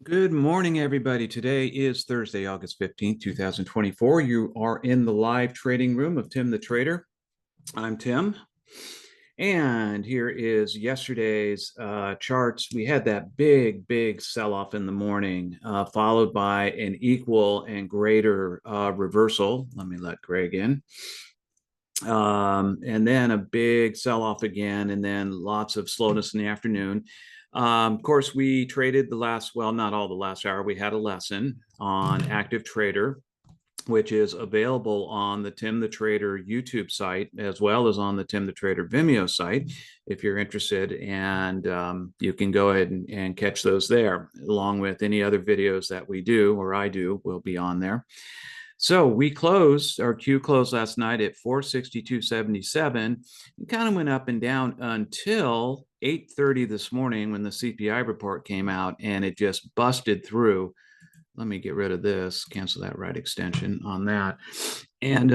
Good morning, everybody. Today is Thursday, August 15th, 2024. You are in the live trading room of Tim the Trader. I'm Tim. And here is yesterday's charts. We had that big sell-off in the morning, followed by an equal and greater reversal. Let me let Greg in. And then a big sell-off again, and then lots of slowness in the afternoon. Of course, we traded not all the last hour. We had a lesson on active trader, which is available on the Tim the Trader YouTube site, as well as on the Tim the Trader Vimeo site, if you're interested. And you can go ahead and catch those there, along with any other videos that we do, or I do, will be on there. So our Q closed last night at 462.77. It kind of went up and down until 8:30 this morning when the CPI report came out, and it just busted through. Let me get rid of this, cancel that right extension on that. And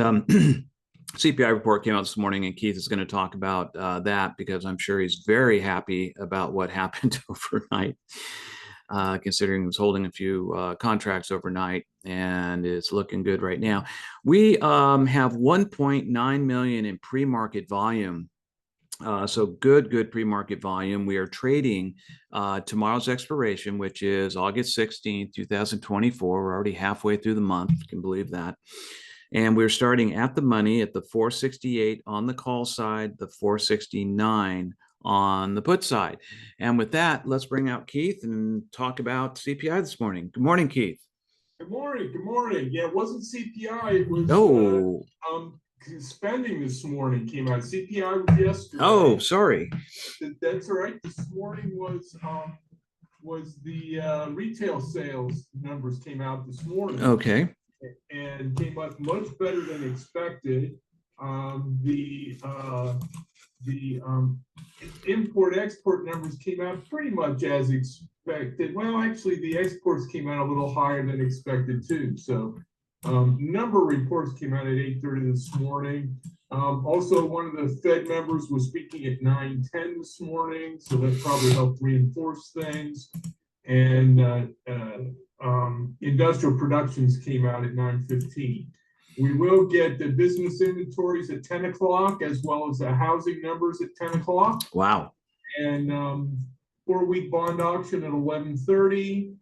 CPI report came out this morning, and Keith is going to talk about that because I'm sure he's very happy about what happened overnight. Considering he was holding a few contracts overnight, and it's looking good right now. We have 1.9 million in pre-market volume. So good pre-market volume. We are trading tomorrow's expiration, which is August 16th, 2024. We're already halfway through the month. You can believe that. And we're starting at the money at the 468 on the call side, the 469 on the put side. And with that, let's bring out Keith and talk about CPI this morning. Good morning, Keith. Good morning. Good morning. Yeah, it wasn't CPI. It was spending this morning came out. CPI was yesterday. Oh, sorry. That's all right. This morning was the retail sales numbers came out this morning. Okay. And came up much better than expected. The import-export numbers came out pretty much as expected. Well, actually, the exports came out a little higher than expected too. So, number of reports came out at 8:30 this morning. Also, one of the Fed members was speaking at 9:10 this morning, so that probably helped reinforce things. And industrial productions came out at 9:15. We will get the business inventories at 10 o'clock, as well as the housing numbers at 10 o'clock. Wow. And 4-week bond auction at 11:30.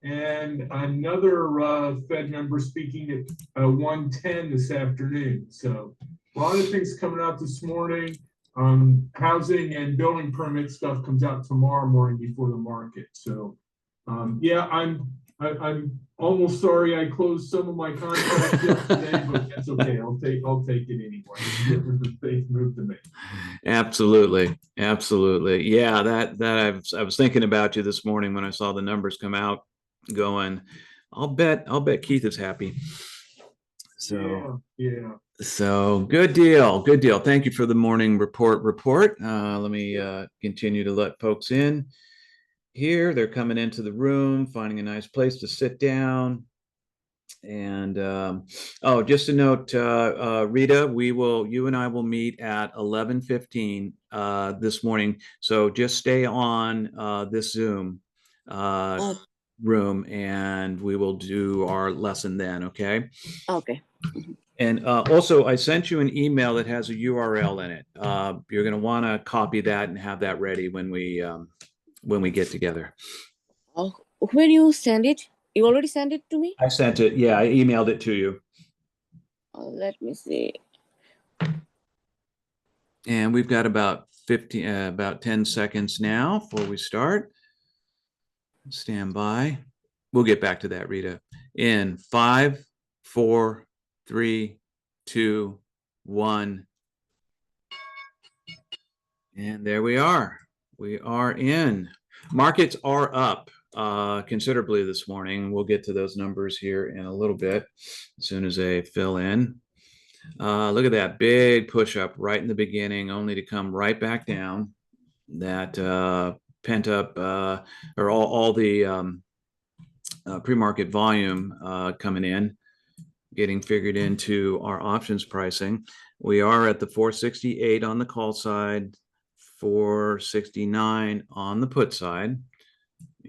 And another Fed member speaking at 1:10 this afternoon. So a lot of things coming out this morning. Housing and building permit stuff comes out tomorrow morning before the market. So yeah, I'm almost sorry I closed some of my contracts yesterday, but that's okay. I'll take it anyway. Faith moved to me. Absolutely. Yeah, that I was thinking about you this morning when I saw the numbers come out, going, I'll bet Keith is happy. So yeah. So good deal. Thank you for the morning report. Let me continue to let folks in here. They're coming into the room, finding a nice place to sit down. And just a note, Rita, you and I will meet at 11:15 this morning. So just stay on this Zoom room, and we will do our lesson then. Okay. Okay. And also, I sent you an email that has a URL in it. You're going to want to copy that and have that ready when we get together. Oh, when you send it, you already sent it to me? I sent it. Yeah, I emailed it to you. Let me see. And we've got about 10 seconds now before we start. Stand by. We'll get back to that, Rita. In 5, 4, 3, 2, 1. And there we are. We are in. Markets are up considerably this morning. We'll get to those numbers here in a little bit as soon as they fill in. Look at that big push up right in the beginning, only to come right back down. That pent up or all the pre-market volume coming in, getting figured into our options pricing. We are at the 468 on the call side, 469 on the put side.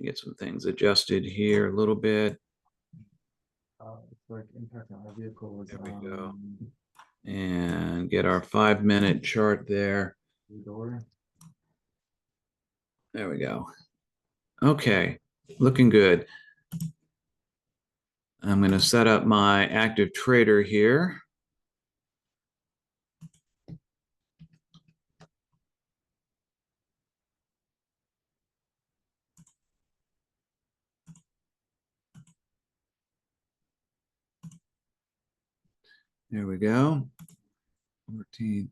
get some things adjusted here a little bit. It's like impact on our vehicle was, There we go. And get our 5-minute chart there. door. There we go. Okay, looking good. I'm going to set up my active trader here. There we go. 14th.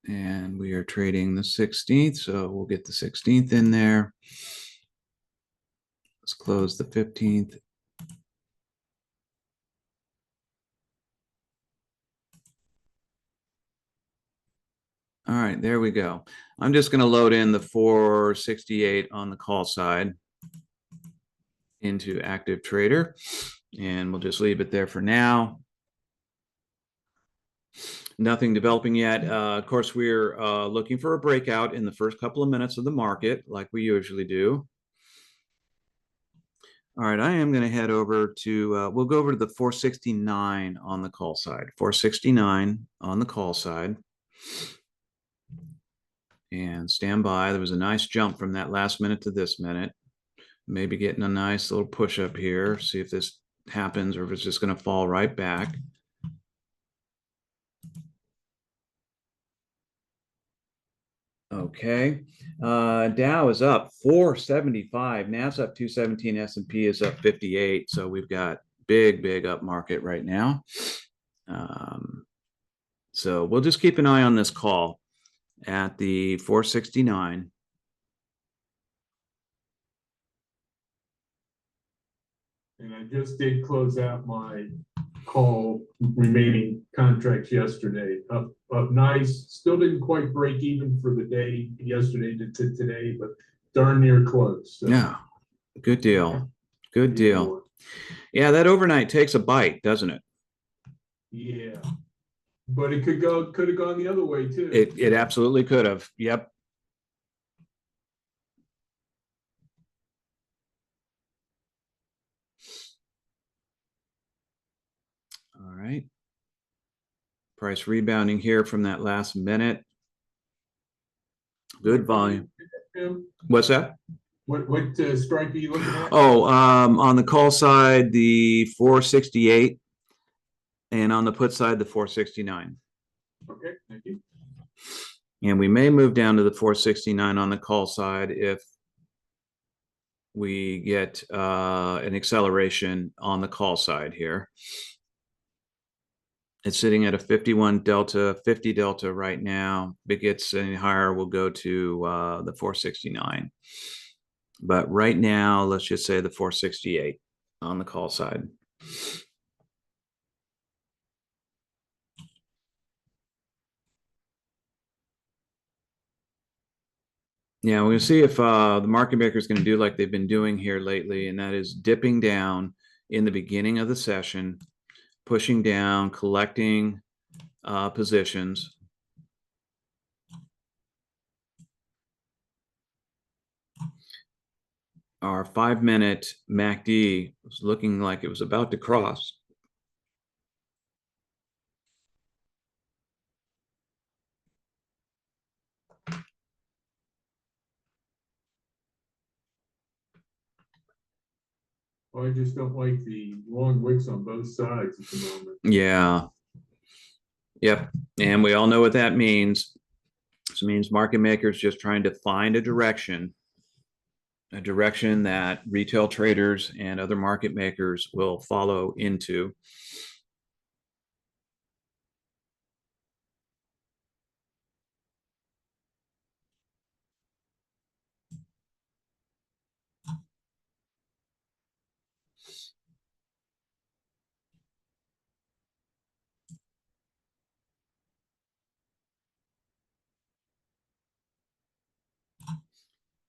And we are trading the 16th, so we'll get the 16th in there. Let's close the 15th. All right, there we go. I'm just going to load in the 468 on the call side into active trader, and we'll just leave it there for now. Nothing developing yet. Of course, we're looking for a breakout in the first couple of minutes of the market, like we usually do. All right, I am going to head over to, we'll go over to the 469 on the call side. 469 on the call side. And stand by. There was a nice jump from that last minute to this minute. Maybe getting a nice little push up here. See if this happens or if it's just going to fall right back. Okay. Dow is up 475. Nas up 217. S&P is up 58. So we've got big up market right now. So we'll just keep an eye on this call at the 469. And I just did close out my call remaining contracts yesterday. Up nice. Still didn't quite break even for the day yesterday to today, but darn near close. So. Yeah, good deal. Good deal. Yeah, that overnight takes a bite, doesn't it? Yeah. But it could have gone the other way too. It absolutely could have. Yep. All right. Price rebounding here from that last minute. Good volume. What's that? What strike are you looking at? Oh, on the call side, the 468, and on the put side, the 469. Okay, thank you. And we may move down to the 469 on the call side if we get an acceleration on the call side here. It's sitting at a 51 delta, 50 delta right now. If it gets any higher, we'll go to the 469. But right now, let's just say the 468 on the call side. Yeah, we're going to see if the market maker is going to do like they've been doing here lately, and that is dipping down in the beginning of the session, pushing down, collecting positions. Our 5-minute MACD was looking like it was about to cross. Well, I just don't like the long wicks on both sides at the moment. Yeah. Yep. And we all know what that means. This means market makers just trying to find a direction that retail traders and other market makers will follow into.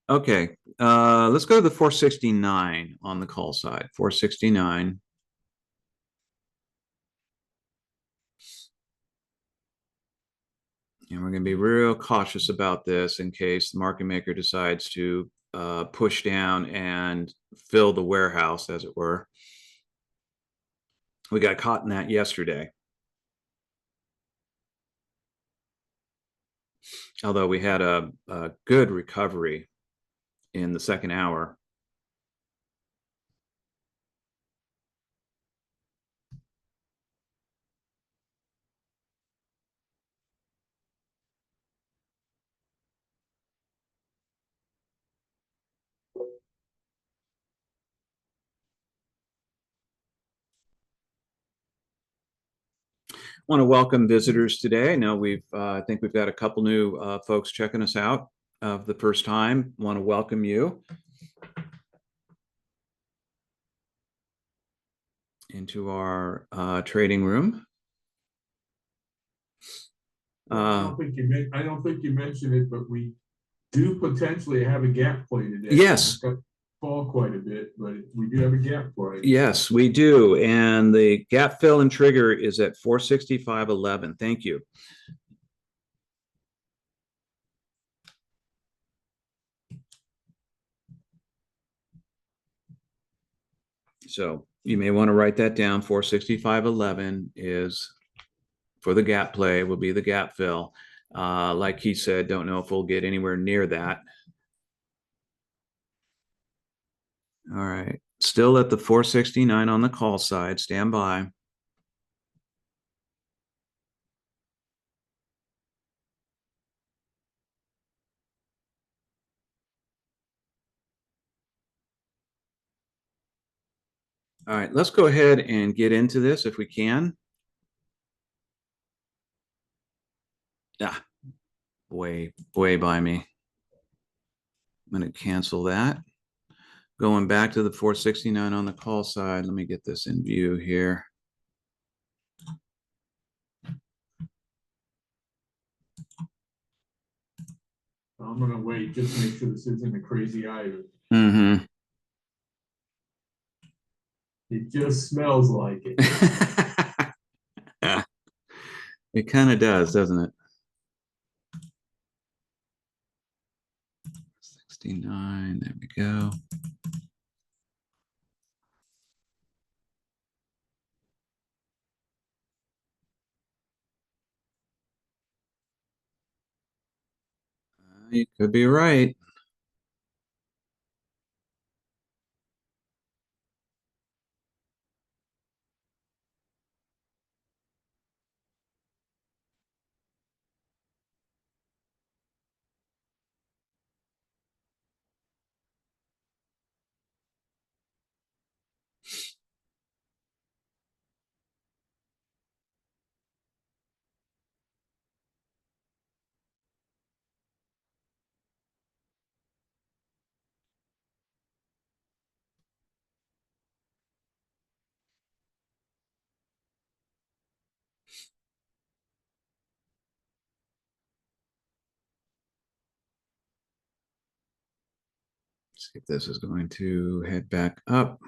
Okay, let's go to the 469 on the call side. 469. And we're going to be real cautious about this in case the market maker decides to push down and fill the warehouse, as it were. We got caught in that yesterday. Although we had a good recovery in the second hour. Want to welcome visitors today. I know I think we've got a couple new folks checking us out the first time. Want to welcome you into our trading room. I don't think you mentioned it, but we do potentially have a gap play today. Yes. It's got to fall quite a bit, but we do have a gap play. Yes, we do. And the gap fill and trigger is at 465.11. Thank you. So you may want to write that down. 465.11 is for the gap play, will be the gap fill. Like he said, don't know if we'll get anywhere near that. All right. Still at the 469 on the call side. Stand by. All right, let's go ahead and get into this if we can. Ah, way by me. I'm going to cancel that. Going back to the 469 on the call side. Let me get this in view here. I'm gonna wait just to make sure this isn't a crazy item. Mm-hmm. It just smells like it. It kind of does, doesn't it? 69, there we go. You could be right. See if this is going to head back up.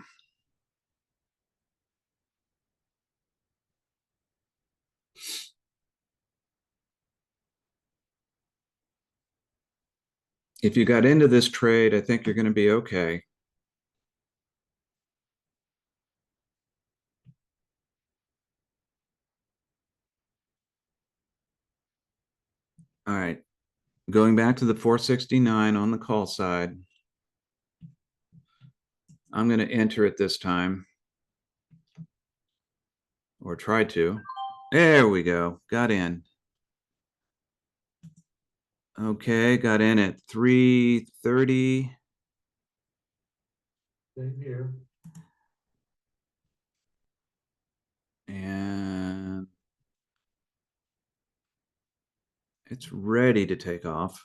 If you got into this trade, I think you're going to be okay. All right. Going back to the 469 on the call side. I'm going to enter it this time. Or try to. There we go. Got in. Okay, got in at 330. Same here. And it's ready to take off.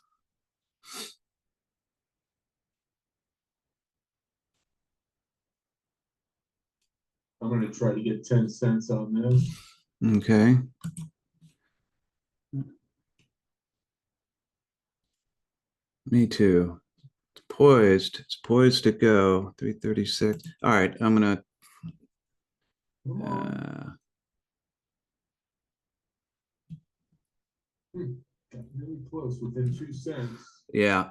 I'm gonna try to get 10 cents on this. Okay. Me too. It's poised. It's poised to go. 336. All right, I'm gonna Come on. Got really close, within 2 cents. yeah.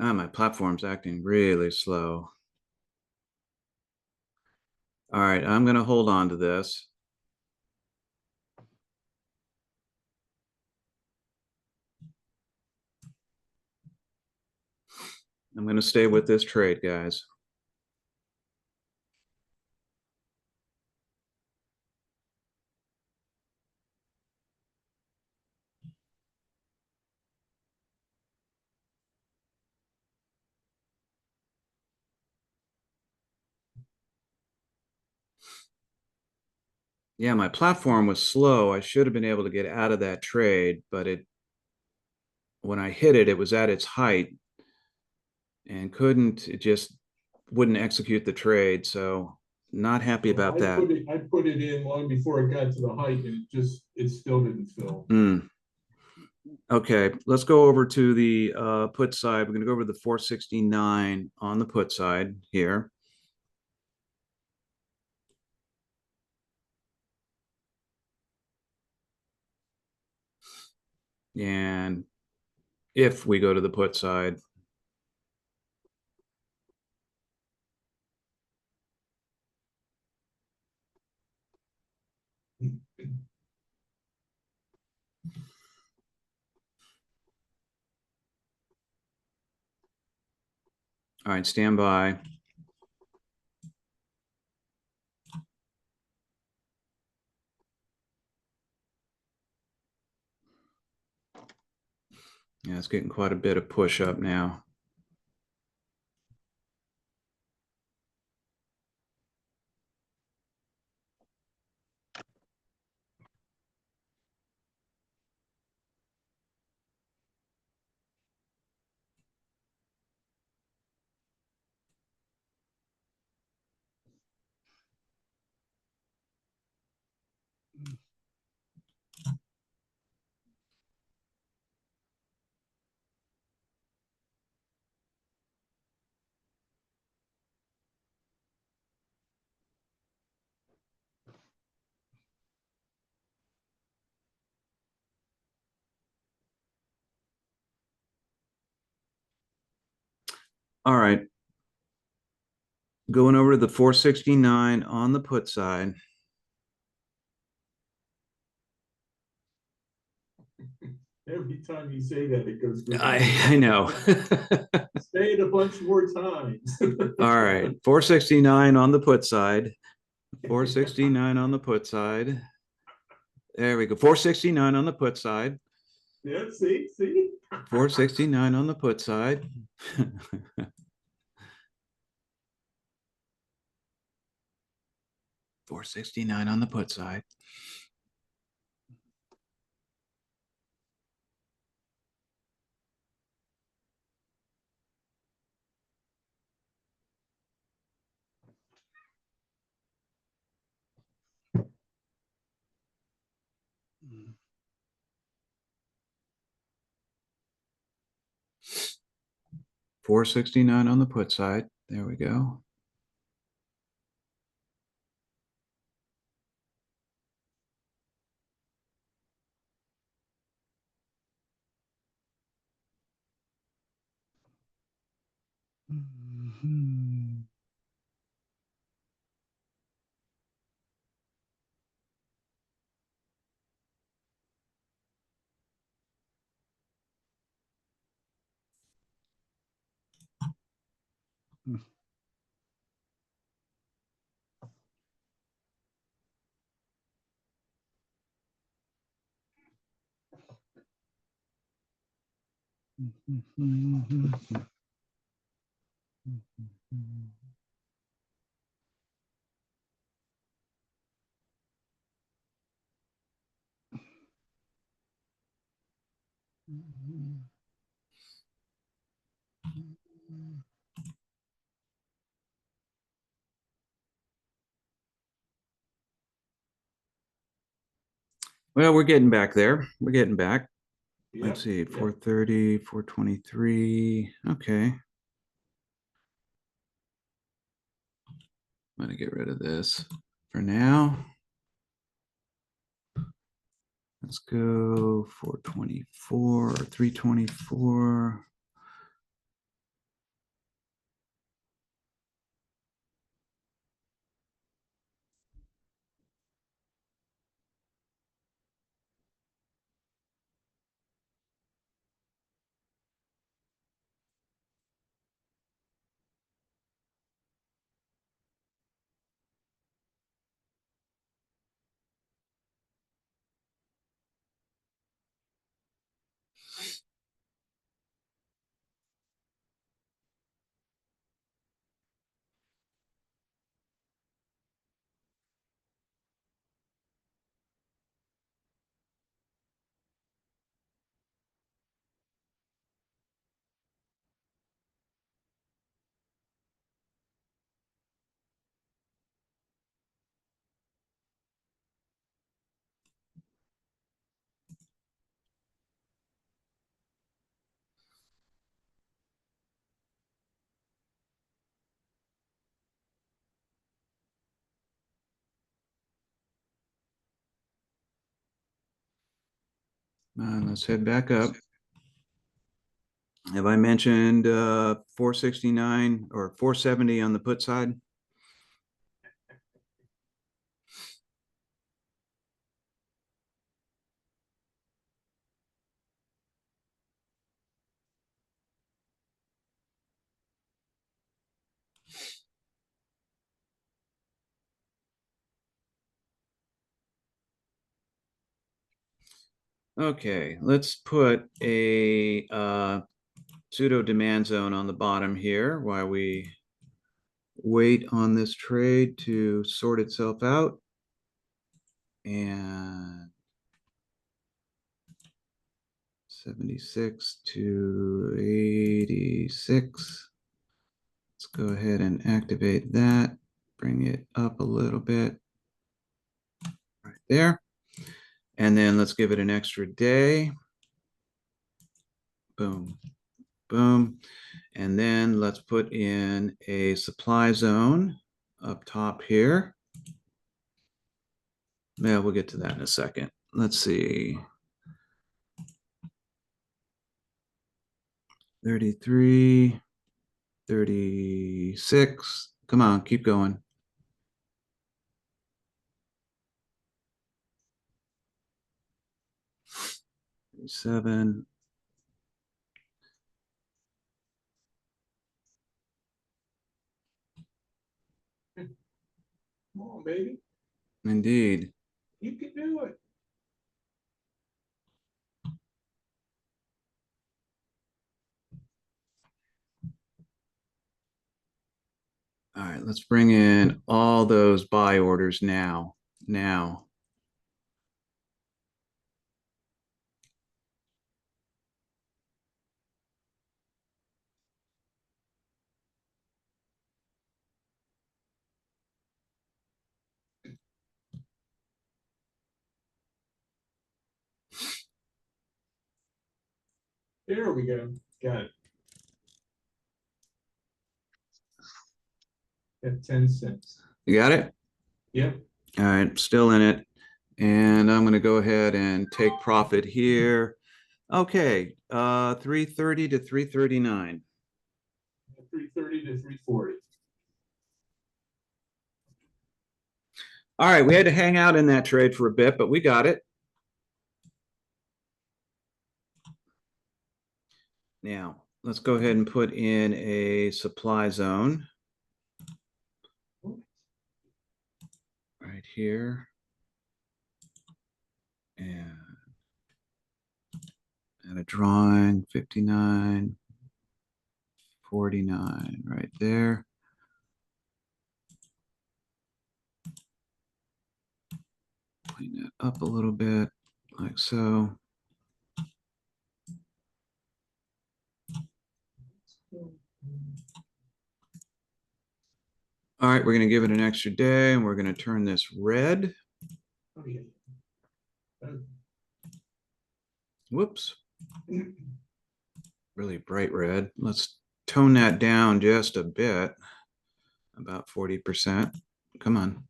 My platform's acting really slow. All right, I'm going to hold on to this. I'm going to stay with this trade, guys. Yeah, my platform was slow. I should have been able to get out of that trade, but when I hit it, it was at its height and it just wouldn't execute the trade. So not happy about that. I put it in long before it got to the height and it still didn't fill. Okay, let's go over to the put side. We're going to go over the 469 on the put side here. And if we go to the put side, all right, stand by. Yeah, it's getting quite a bit of push up now. All right. Going over to the 469 on the put side. Every time you say that, it goes. I know. Say it a bunch more times. All right. 469 on the put side. 469 on the put side. There we go. 469 on the put side. Yeah, see. 469 on the put side. 469 on the put side. $469 on the put side. There we go. Well, we're getting back there. We're getting back. Yep, Let's see, yep. 430, 423. Okay. I'm going to get rid of this for now. Let's go 424 or 324. Let's head back up. Have I mentioned 469 or 470 on the put side? Okay, let's put a pseudo demand zone on the bottom here while we wait on this trade to sort itself out. And 76 to 86. Let's go ahead and activate that, bring it up a little bit right there. And then let's give it an extra day. Boom, boom. And then let's put in a supply zone up top here. Yeah, we'll get to that in a second. Let's see. 33, 36. Come on, keep going. 7. Come on, baby. Indeed. You can do it. All right, let's bring in all those buy orders now. Now. There we go. Got it. At 10 cents. You got it? Yep. All right, still in it. And I'm going to go ahead and take profit here. Okay, 330 to 339. 330 to 340. All right, we had to hang out in that trade for a bit, but we got it. Now, let's go ahead and put in a supply zone right here. And a drawing, 59, 49 right there. Clean that up a little bit, like so. All right, we're going to give it an extra day, and we're going to turn this red. Oh, yeah. Whoops. Really bright red. Let's tone that down just a bit, about 40%. Come on.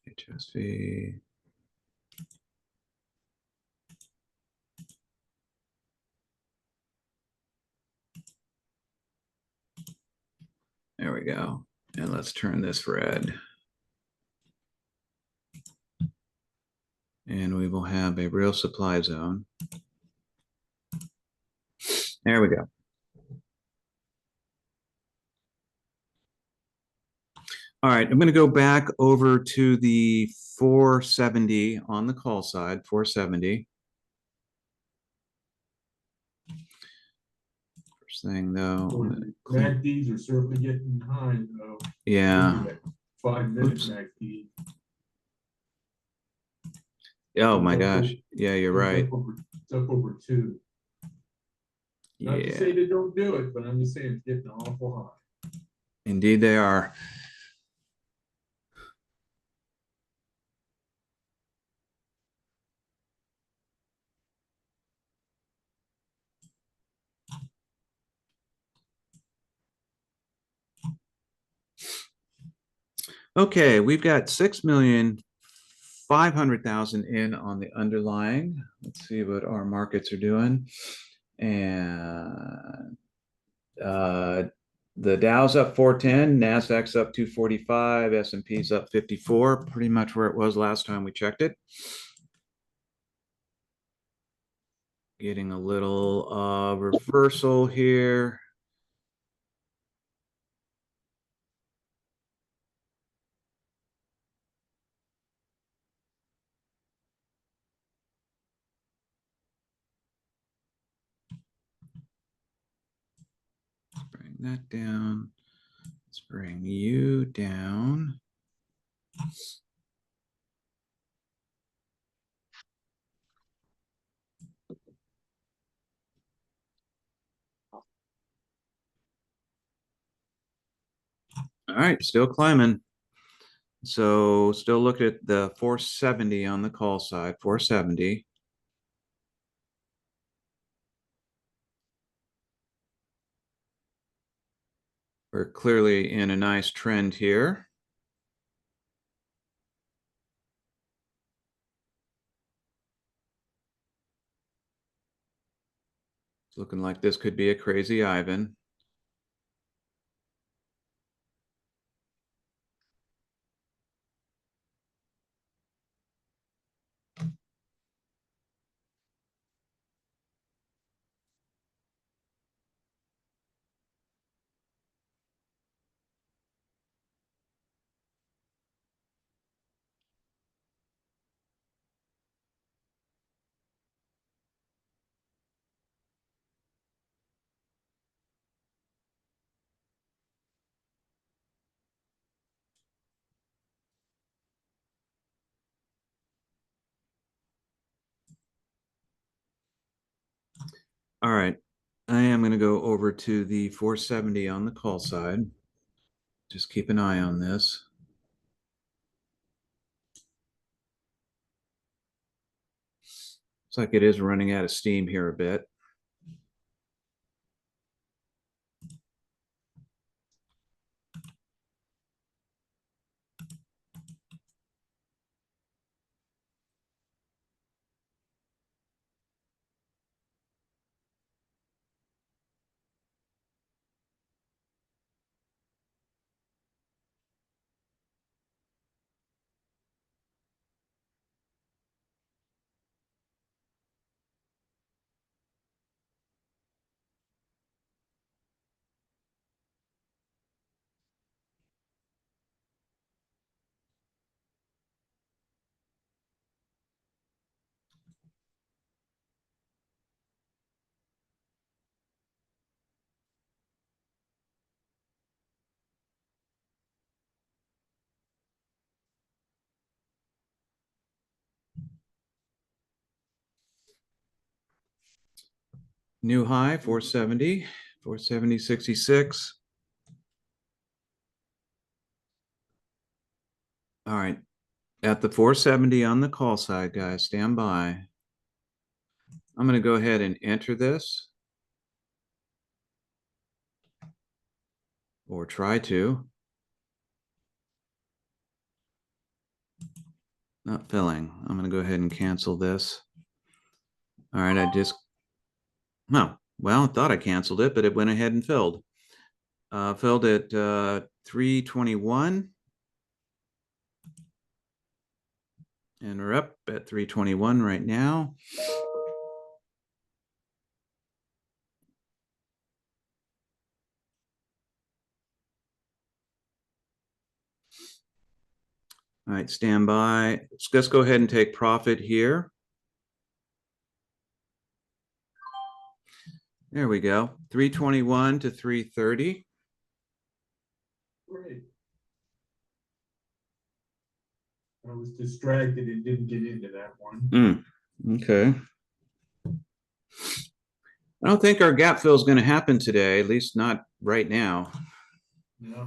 HSV. There we go. And let's turn this red. And we will have a real supply zone. There we go. All right, I'm going to go back over to the 470 on the call side, 470. First thing though, MACDs are certainly getting high though. yeah. 5-minute Oops. MACD. Oh my gosh. Yeah, you're right. It's up over 2. Not to say Yeah, they don't do it, but I'm just saying it's getting awful high. indeed they are. Okay, we've got 6 million 500,000 in on the underlying. Let's see what our markets are doing. And the Dow's up 410, NASDAQ's up 245, S&P's up 54, pretty much where it was last time we checked it. Getting a little reversal here. Bring that down. Let's bring you down. All right, still climbing. So still look at the 470 on the call side, 470. We're clearly in a nice trend here. It's looking like this could be a crazy Ivan. All right, I am going to go over to the 470 on the call side. Just keep an eye on this. Looks like it is running out of steam here a bit. New high, 470, 470.66. All right, at the 470 on the call side, guys, stand by. I'm going to go ahead and enter this. Or try to. Not filling. I'm going to go ahead and cancel this. All right, well, I thought I canceled it, but it went ahead and filled. Filled at 321. And we're up at 321 right now. All right, stand by. Let's go ahead and take profit here. There we go. 321 to 330. Great. I was distracted and didn't get into that one. Okay. I don't think our gap fill is going to happen today, at least not right now. Yeah.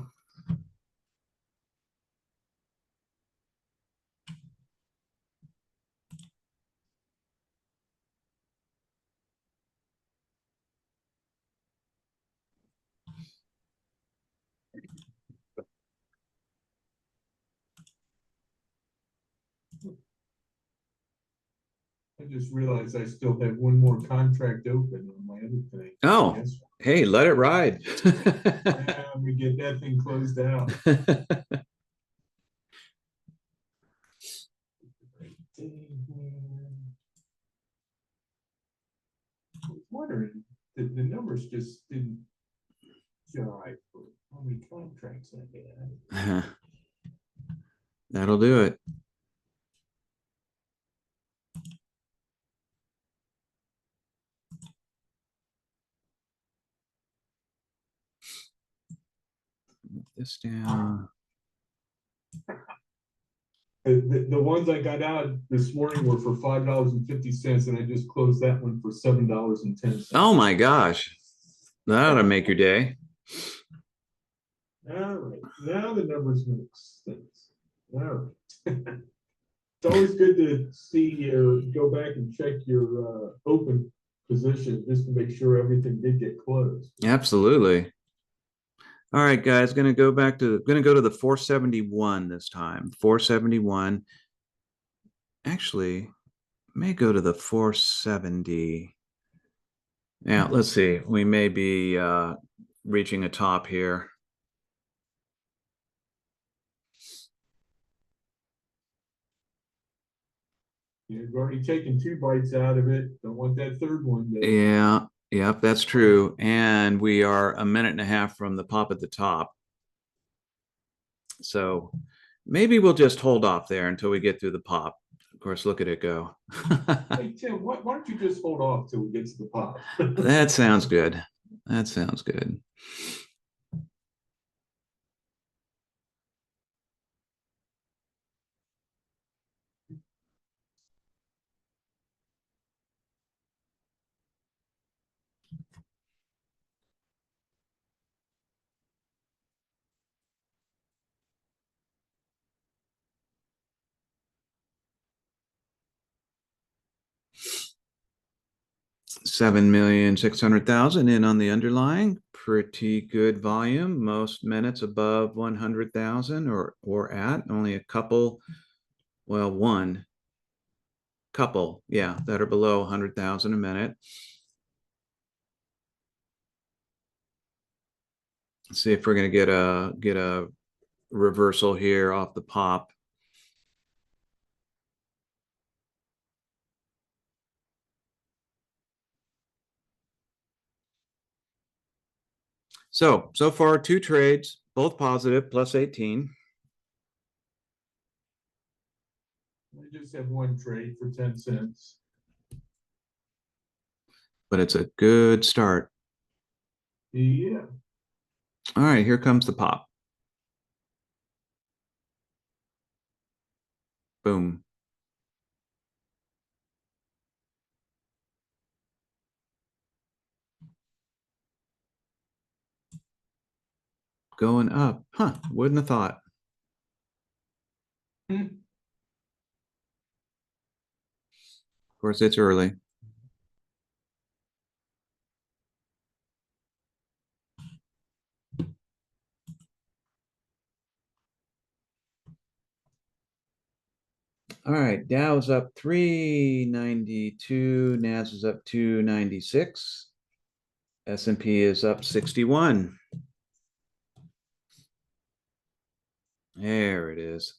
just realized I still have one more contract open on my other thing. Oh. Yes. Hey, let it ride. Yeah, I'm gonna get that thing closed out. I was wondering, the numbers just didn't jive for how many contracts I had. That'll do it. Move this down. The ones I got out this morning were for $5.50, and I just closed that one for $7.10. Oh my gosh. That ought to make your day. All right, now the numbers make sense. All right. It's always good to see your, go back and check your open position just to make sure everything did get closed. Absolutely. All right, guys, gonna go to the 471 this time. 471. Actually, may go to the 470. Yeah, let's see. We may be reaching a top here. You've already taken 2 bites out of it. Don't want that third one. Yeah, yep, that's true. And we are a minute and a half from the pop at the top. So maybe we'll just hold off there until we get through the pop. Of course, look at it go. Hey, Tim, why don't you just hold off till we get to the pop? That sounds good. That sounds good. $7,600,000 in on the underlying. Pretty good volume. Most minutes above 100,000 or at only a couple. Well, one couple, yeah, that are below 100,000 a minute. Let's see if we're going to get a reversal here off the pop. So far, 2 trades, both positive, plus 18. I just have 1 trade for 10 cents. But it's a good start. Yeah. All right, here comes the pop. Boom. Going up. Huh, wouldn't have thought. Hmm. Of course, it's early. All right, Dow's up 392, Nas is up 296, S&P is up 61. There it is.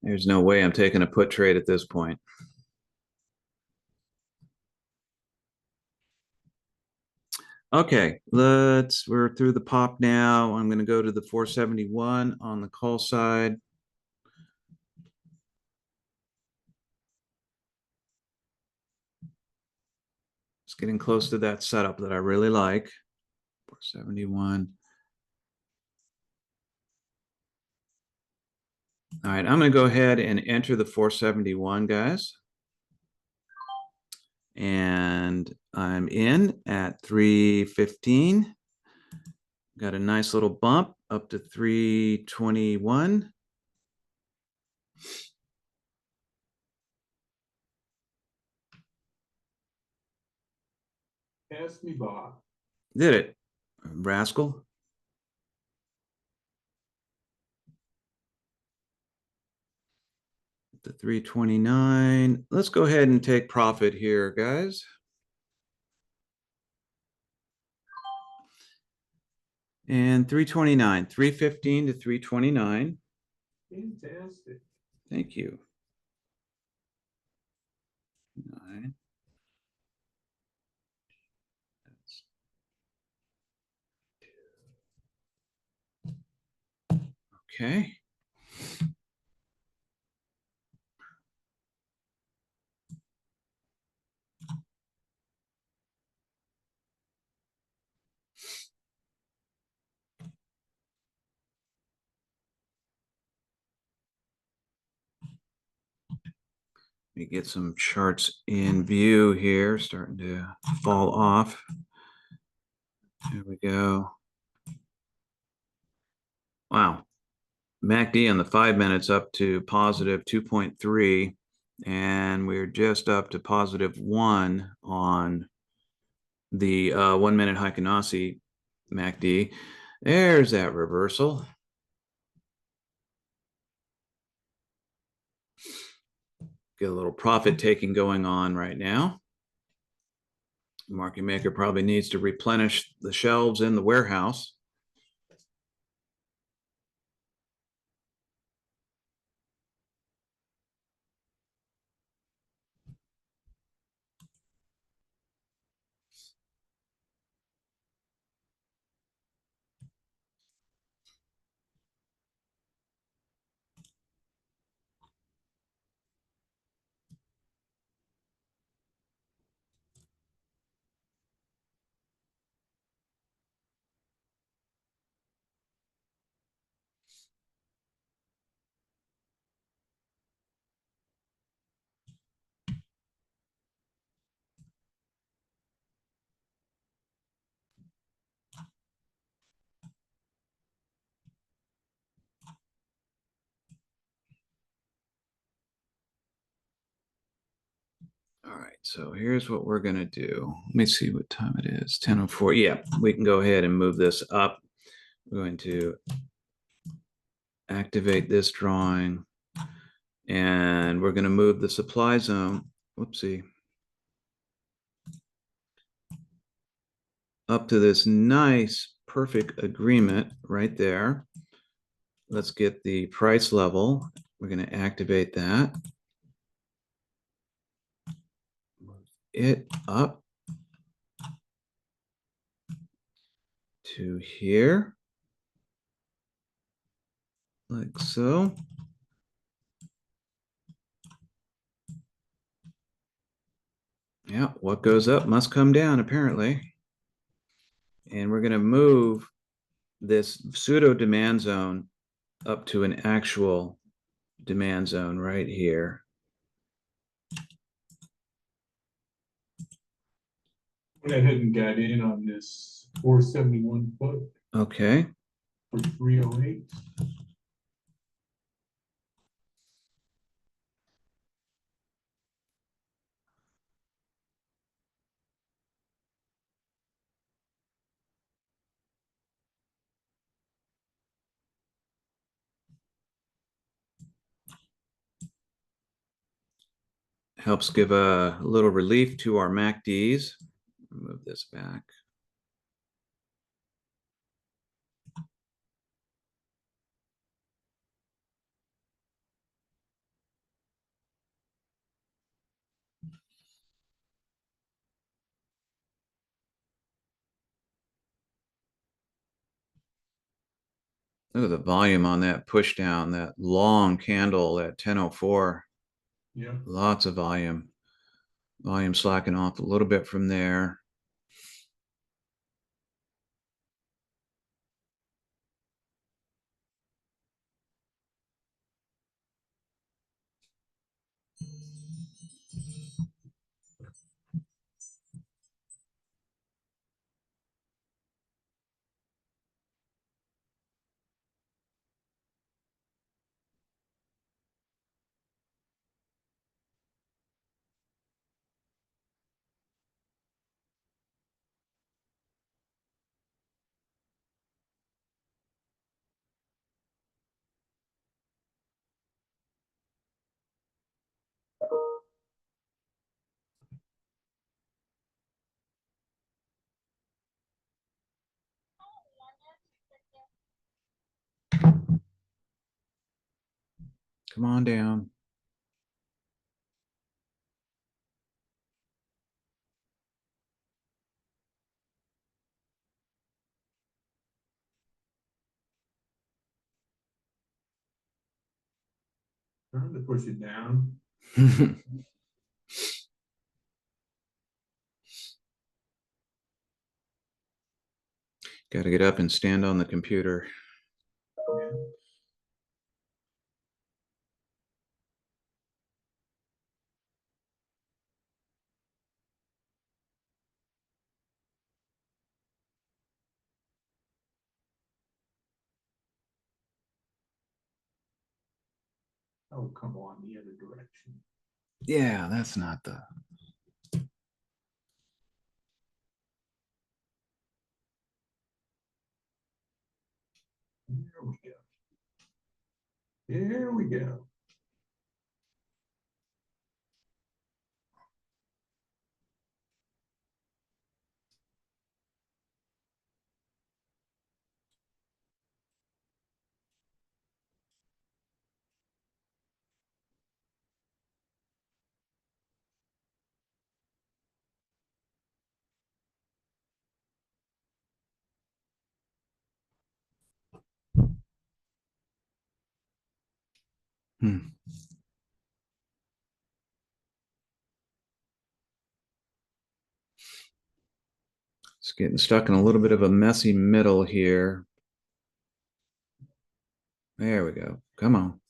There's no way I'm taking a put trade at this point. Okay, we're through the pop now. I'm going to go to the 471 on the call side. It's getting close to that setup that I really like. 471. All right, I'm going to go ahead and enter the 471, guys. And I'm in at 315. Got a nice little bump up to 321. Pass me by. Did it, rascal. The 329. Let's go ahead and take profit here, guys. And 329, 315 to 329. Fantastic. Thank you. 9. Okay. Let me get some charts in view here, starting to fall off. There we go. Wow. MACD on the 5 minutes up to positive 2.3, and we're just up to positive 1 on the 1 minute Heikin-Ashi MACD. There's that reversal. Get a little profit taking going on right now. Market maker probably needs to replenish the shelves in the warehouse. All right, so here's what we're going to do. Let me see what time it is. 10:04. Yeah, we can go ahead and move this up. We're going to activate this drawing, and we're going to move the supply zone. Whoopsie. Up to this nice, perfect agreement right there. Let's get the price level. We're going to activate that. Move it up to here, like so. Yeah, what goes up must come down, apparently. And we're going to move this pseudo demand zone up to an actual demand zone right here. Went ahead and got in on this 471 put Okay. for 308. Helps give a little relief to our MACDs. Move this back. Look at the volume on that push down, that long candle at 10:04. Yeah. Lots of volume. Volume slacking off a little bit from there. Come on down. Trying to push it down. Got to get up and stand on the computer. Yeah. Oh, come on, the other direction. Yeah, that's not the. There we go. There we go. Hmm. It's getting stuck in a little bit of a messy middle here. There we go. Come on.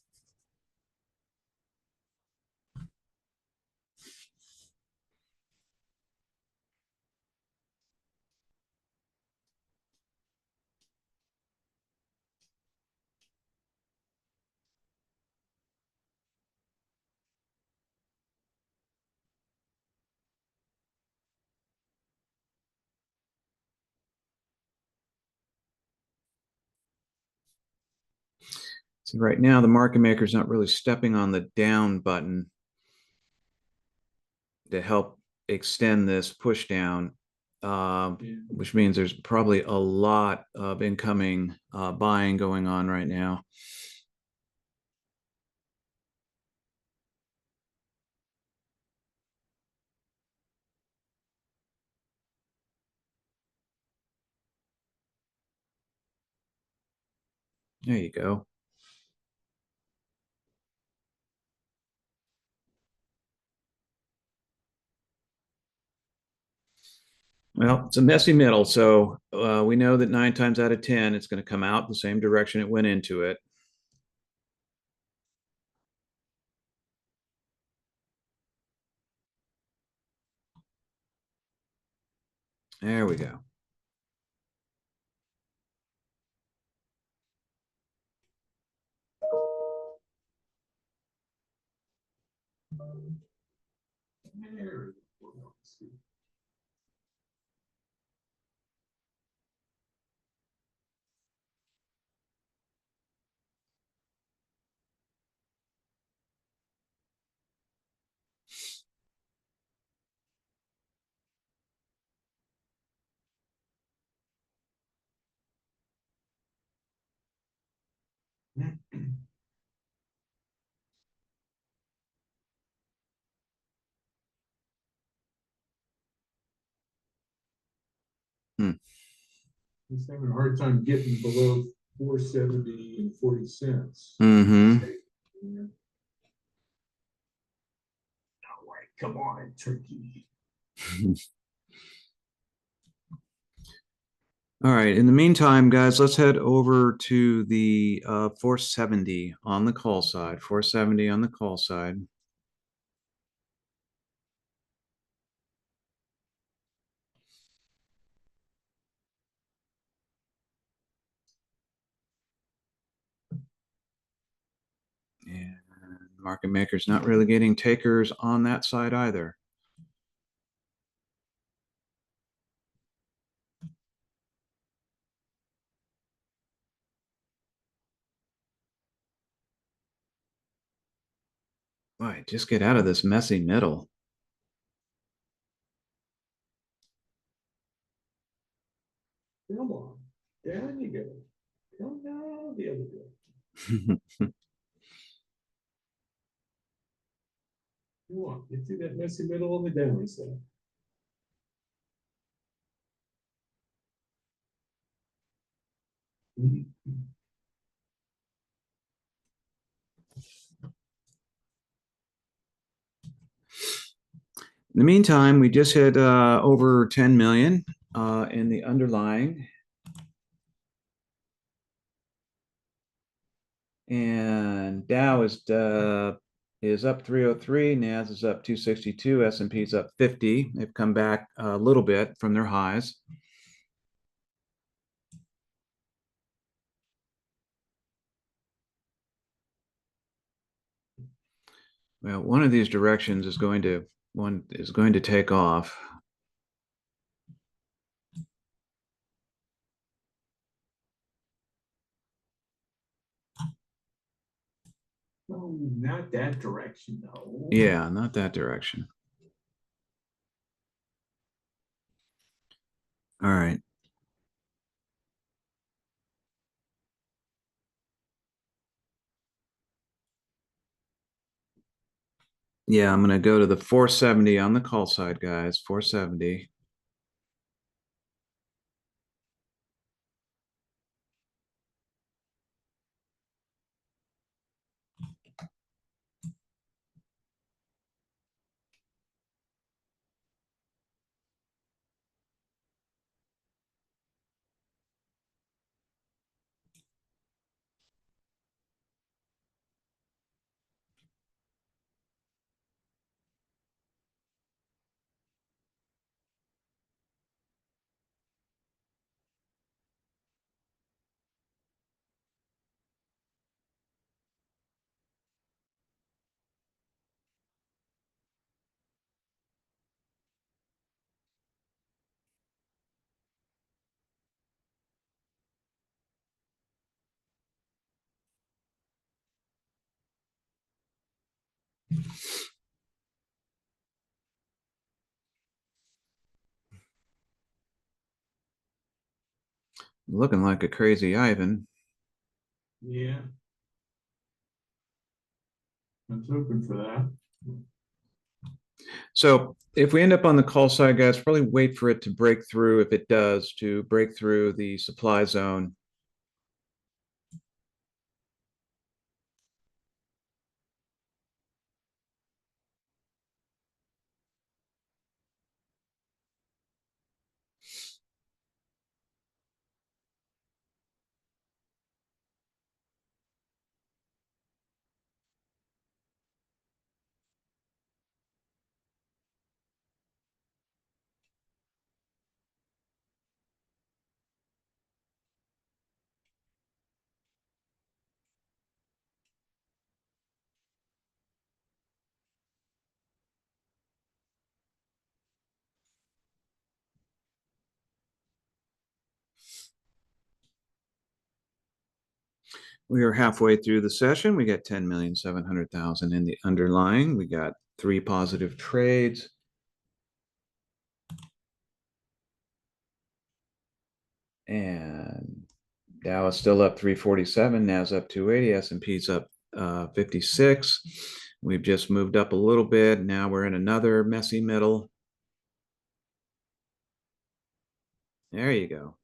So right now, the market maker is not really stepping on the down button to help extend this push down, which means there's probably a lot of incoming buying going on right now. There you go. Well, it's a messy middle, so we know that 9 times out of 10, it's going to come out the same direction it went into it. There we go. There we go. Hmm. He's having a hard time getting below 470 and 40 cents. Mm-hmm. All right, come on, turkey. All right. In the meantime, guys, let's head over to the 470 on the call side. 470 on the call side. And market maker's not really getting takers on that side either. Boy, just get out of this messy middle. Come on, down you go. Come down the other way. Come on, get through that messy middle on the downside. In the meantime, we just hit over 10 million in the underlying. And Dow is up 303, NAS is up 262, S&P is up 50. They've come back a little bit from their highs. Well, one of these directions is going to take off. No, not that direction, though. Yeah, not that direction. All right. Yeah, I'm going to go to the 470 on the call side, guys. 470. Looking like a crazy Ivan. Yeah. I was hoping for that. So if we end up on the call side, guys, probably wait for it to break through. If it does, to break through the supply zone. We are halfway through the session. We got 10,700,000 in the underlying. We got 3 positive trades. And Dow is still up 347, NAS up 280, S&P's up 56. We've just moved up a little bit. Now we're in another messy middle. There you go.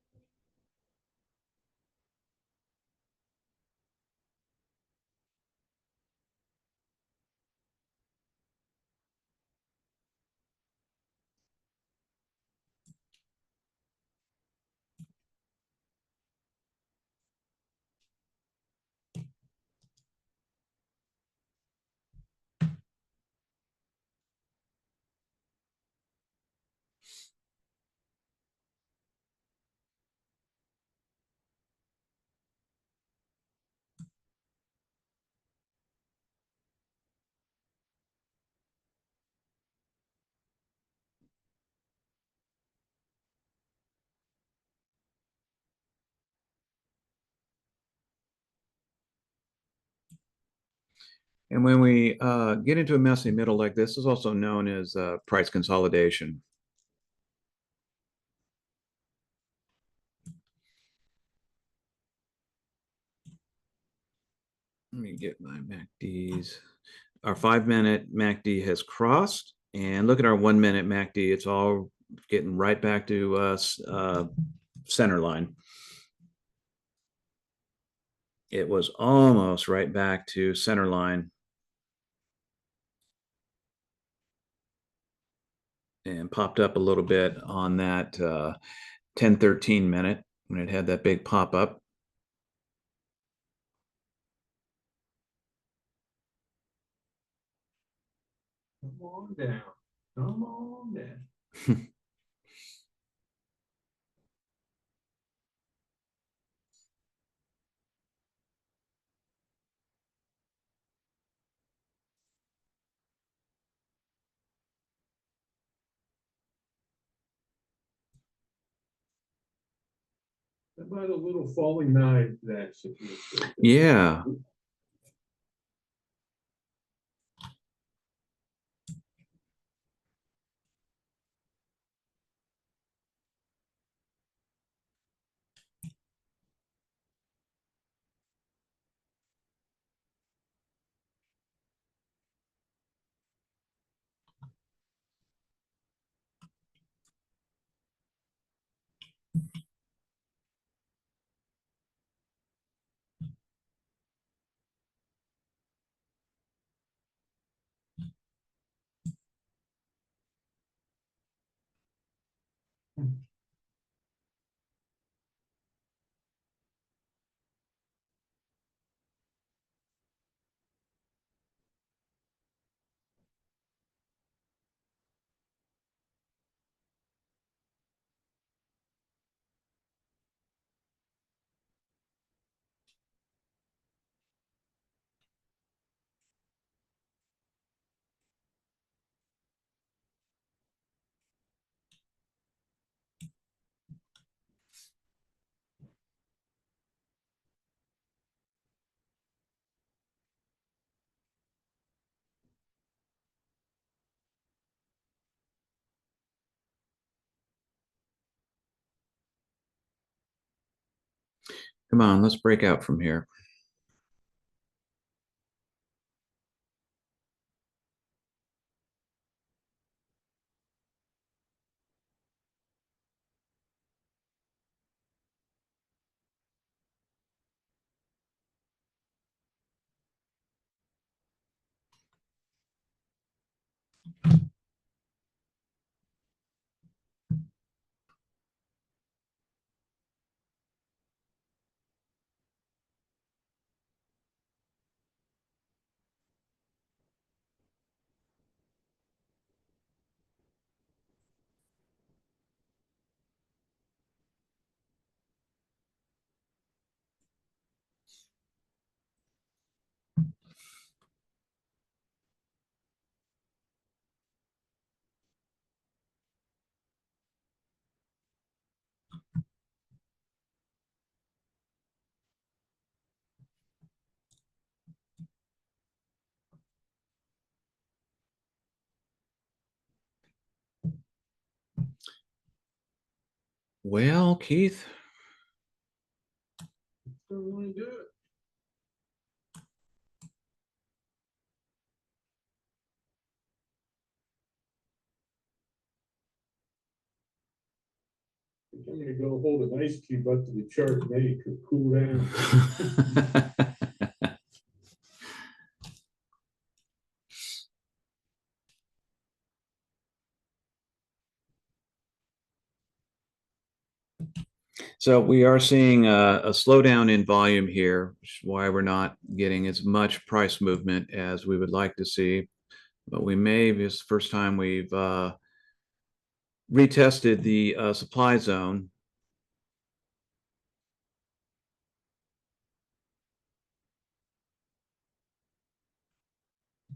And when we get into a messy middle like this, is also known as price consolidation. Let me get my MACDs. our 5-minute MACD has crossed, and look at our 1-minute MACD. It's all getting right back to center line. It was almost right back to center line. And popped up a little bit on that 10-13 minute when it had that big pop up. Come on down. Come on down. How about a little falling knife action? Yeah. Come on, let's break out from here. Well, Keith, Don't want to do it. I'm gonna go hold an ice cube up to the chart, maybe it could cool down. so we are seeing a slowdown in volume here, which is why we're not getting as much price movement as we would like to see. But we may, this is the first time we've retested the supply zone.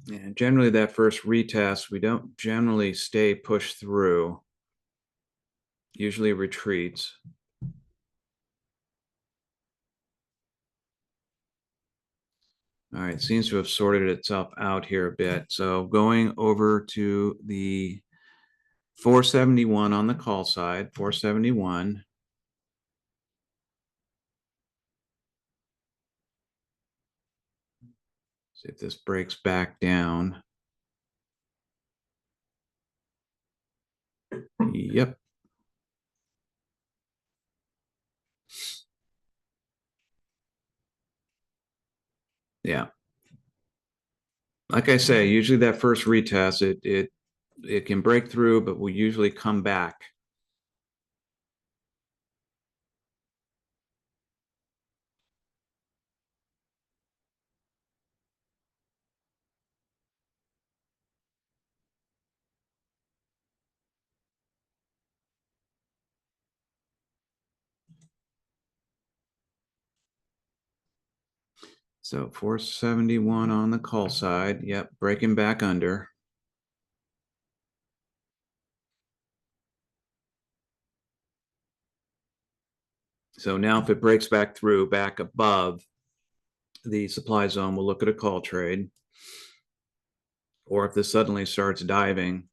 And generally that first retest, we don't generally stay pushed through, usually retreats. All right, seems to have sorted itself out here a bit. So going over to the 471 on the call side, 471. See if this breaks back down. Yep. Yeah. Like I say, usually that first retest, it can break through, but will usually come back. So 471 on the call side. Yep, breaking back under. So now if it breaks back through, back above the supply zone, we'll look at a call trade. Or if this suddenly starts diving,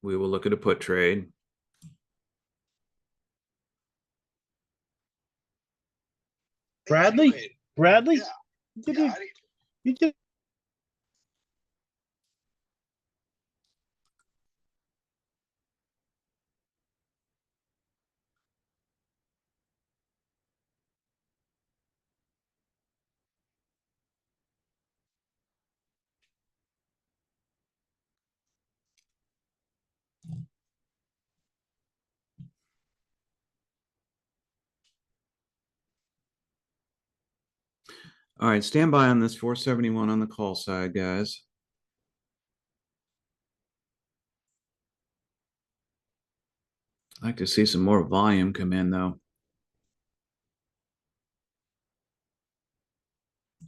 we will look at a put trade. Bradley? Bradley? Yeah. You Yeah, did, you did. All right, stand by on this 471 on the call side, guys. I'd like to see some more volume come in, though.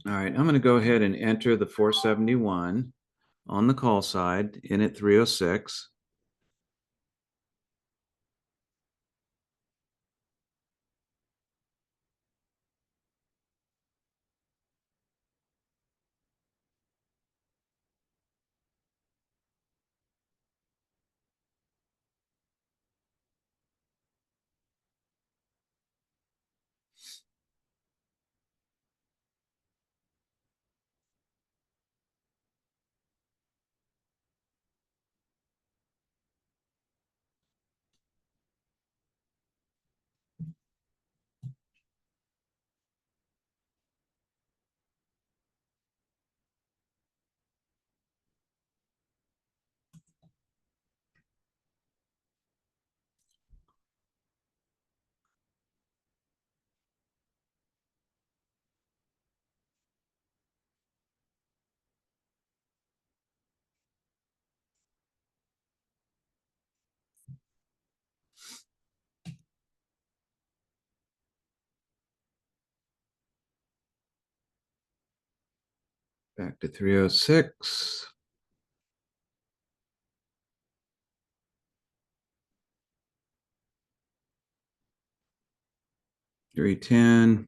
All right, I'm going to go ahead and enter the 471 on the call side in at 306. Back to 306. $310.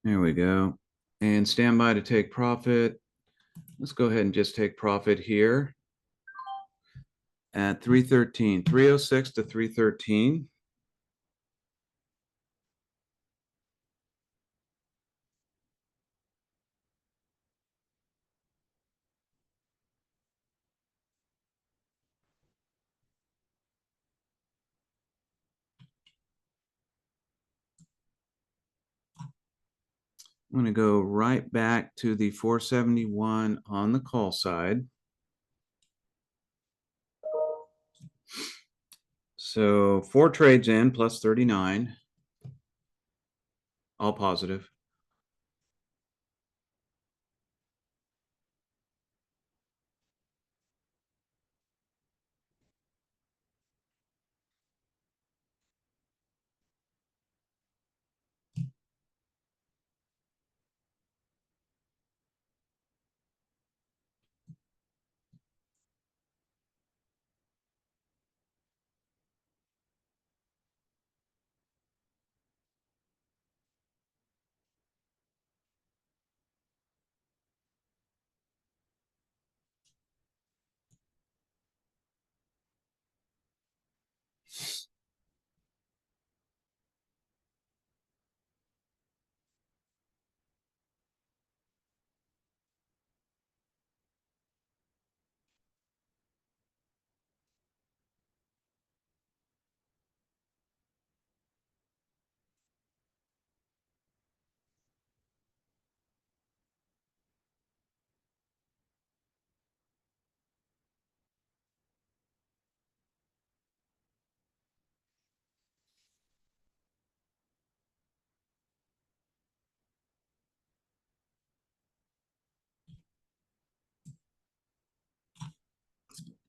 There we go. And stand by to take profit. Let's go ahead and just take profit here at 313, 306 to 313. I'm going to go right back to the 471 on the call side. So 4 trades in plus 39, all positive.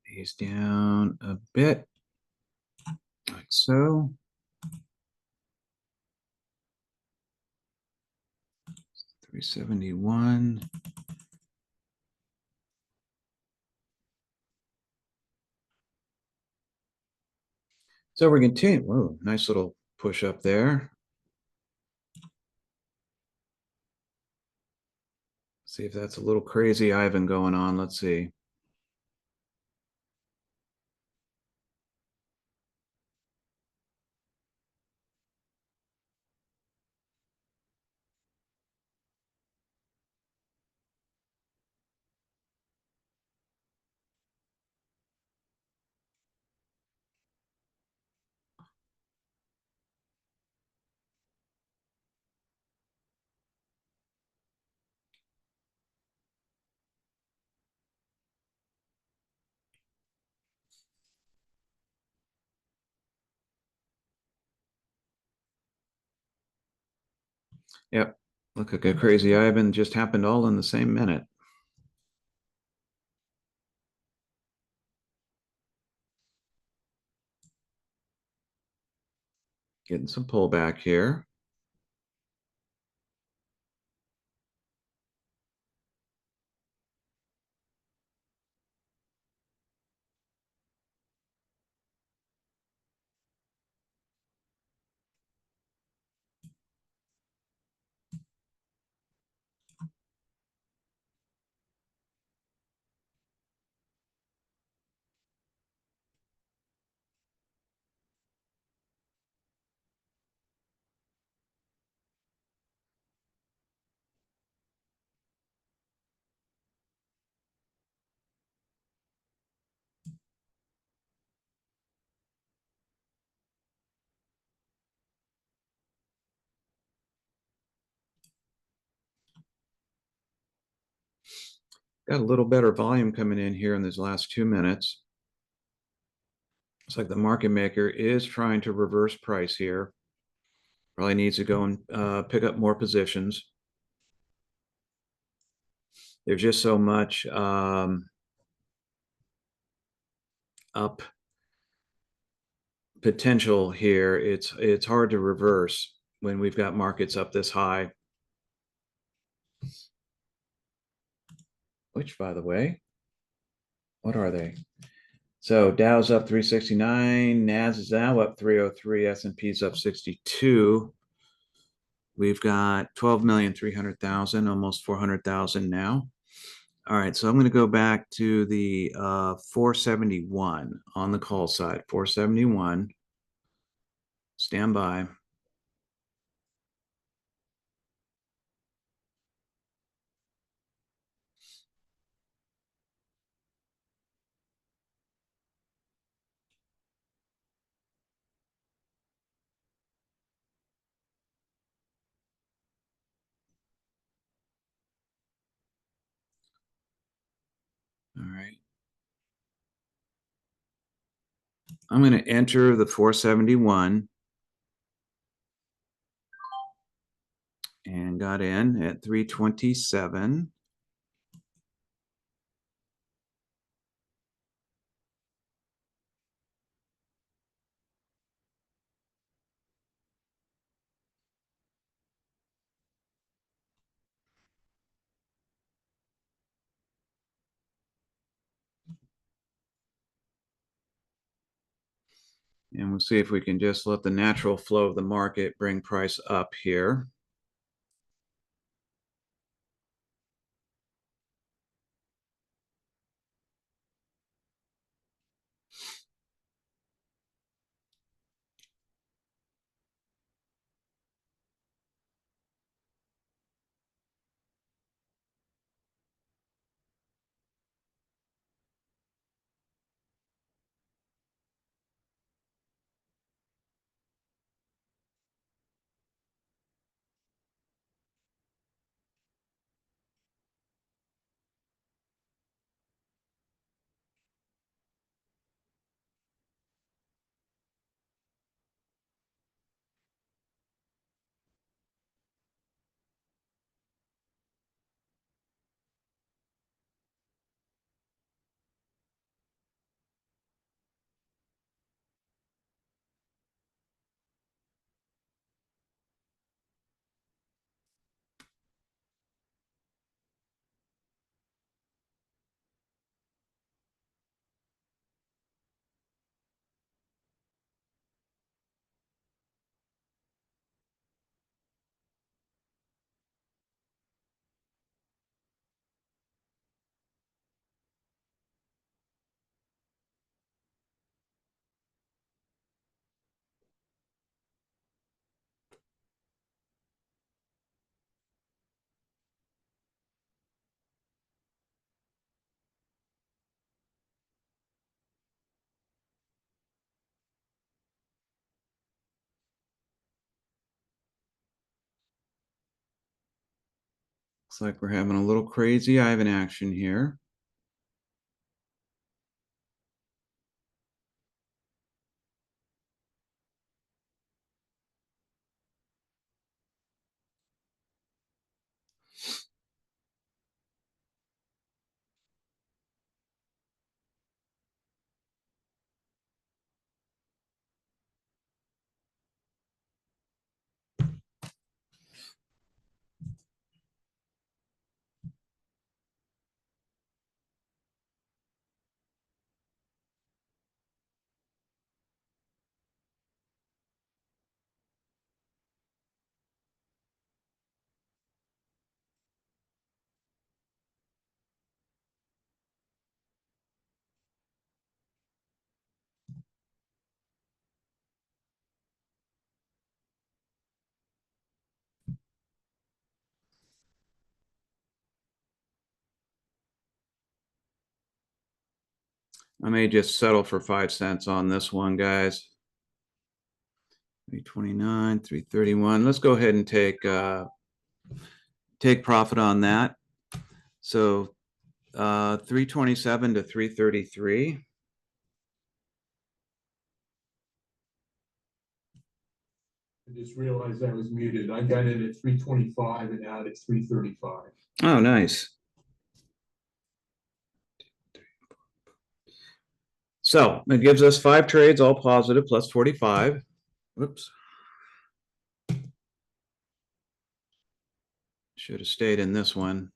He's down a bit, like so. 371. So we're continuing. Whoa, nice little push up there. See if that's a little crazy Ivan going on. Let's see. Yep. Look like a crazy Ivan just happened all in the same minute. Getting some pullback here. Got a little better volume coming in here in these last 2 minutes. It's like the market maker is trying to reverse price here. Probably needs to go and pick up more positions. There's just so much up potential here. It's hard to reverse when we've got markets up this high. Which, by the way, what are they? So Dow's up 369, Nas is now up 303, S&P's up 62. We've got 12,300,000, almost 400,000 now. All right, so I'm going to go back to the 471 on the call side. 471. Stand by. All right. I'm going to enter the 471 and got in at 327. And we'll see if we can just let the natural flow of the market bring price up here. Looks like we're having a little crazy Ivan action here. I may just settle for 5 cents on this one, guys. 329, 331. Let's go ahead and take profit on that. So 327 to 333. I just realized I was muted. I got in at 325 and out at 335. Oh, nice. So it gives us 5 trades, all positive, plus 45. Whoops. Should have stayed in this one.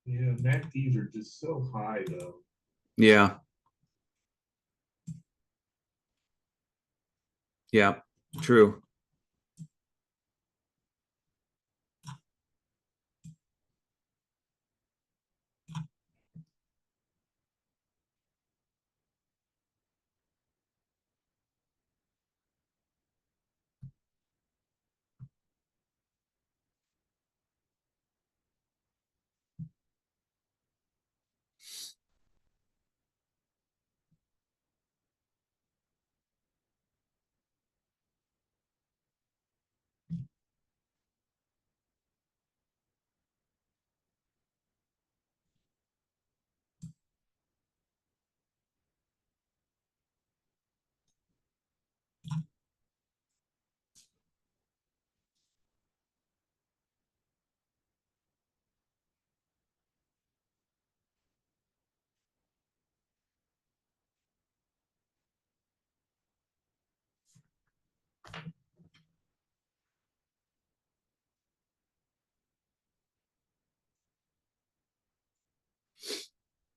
Yeah, MACDs are just so high though. Yeah. Yeah, true.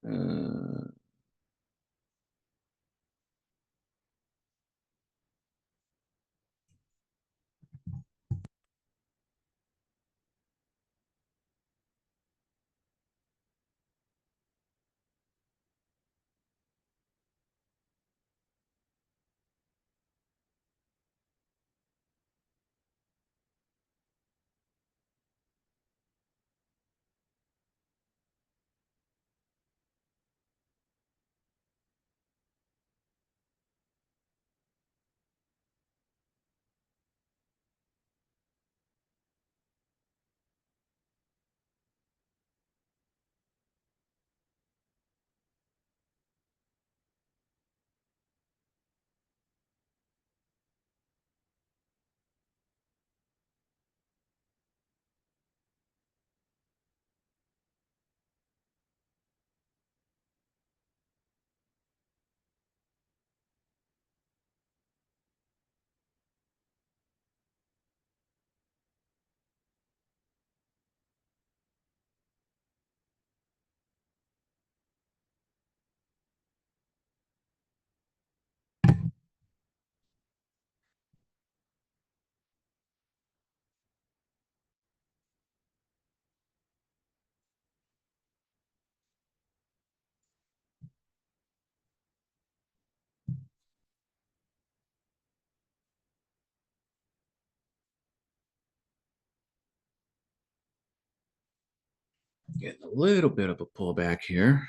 Uh, Getting a little bit of a pullback here.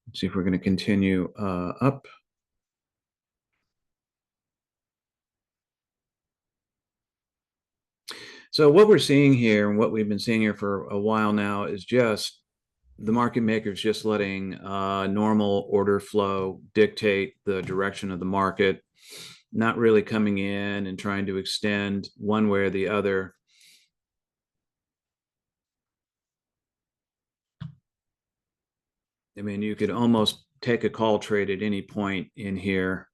Let's see if we're going to continue up. So what we're seeing here and what we've been seeing here for a while now is just the market makers just letting normal order flow dictate the direction of the market, not really coming in and trying to extend one way or the other. I mean, you could almost take a call trade at any point in here.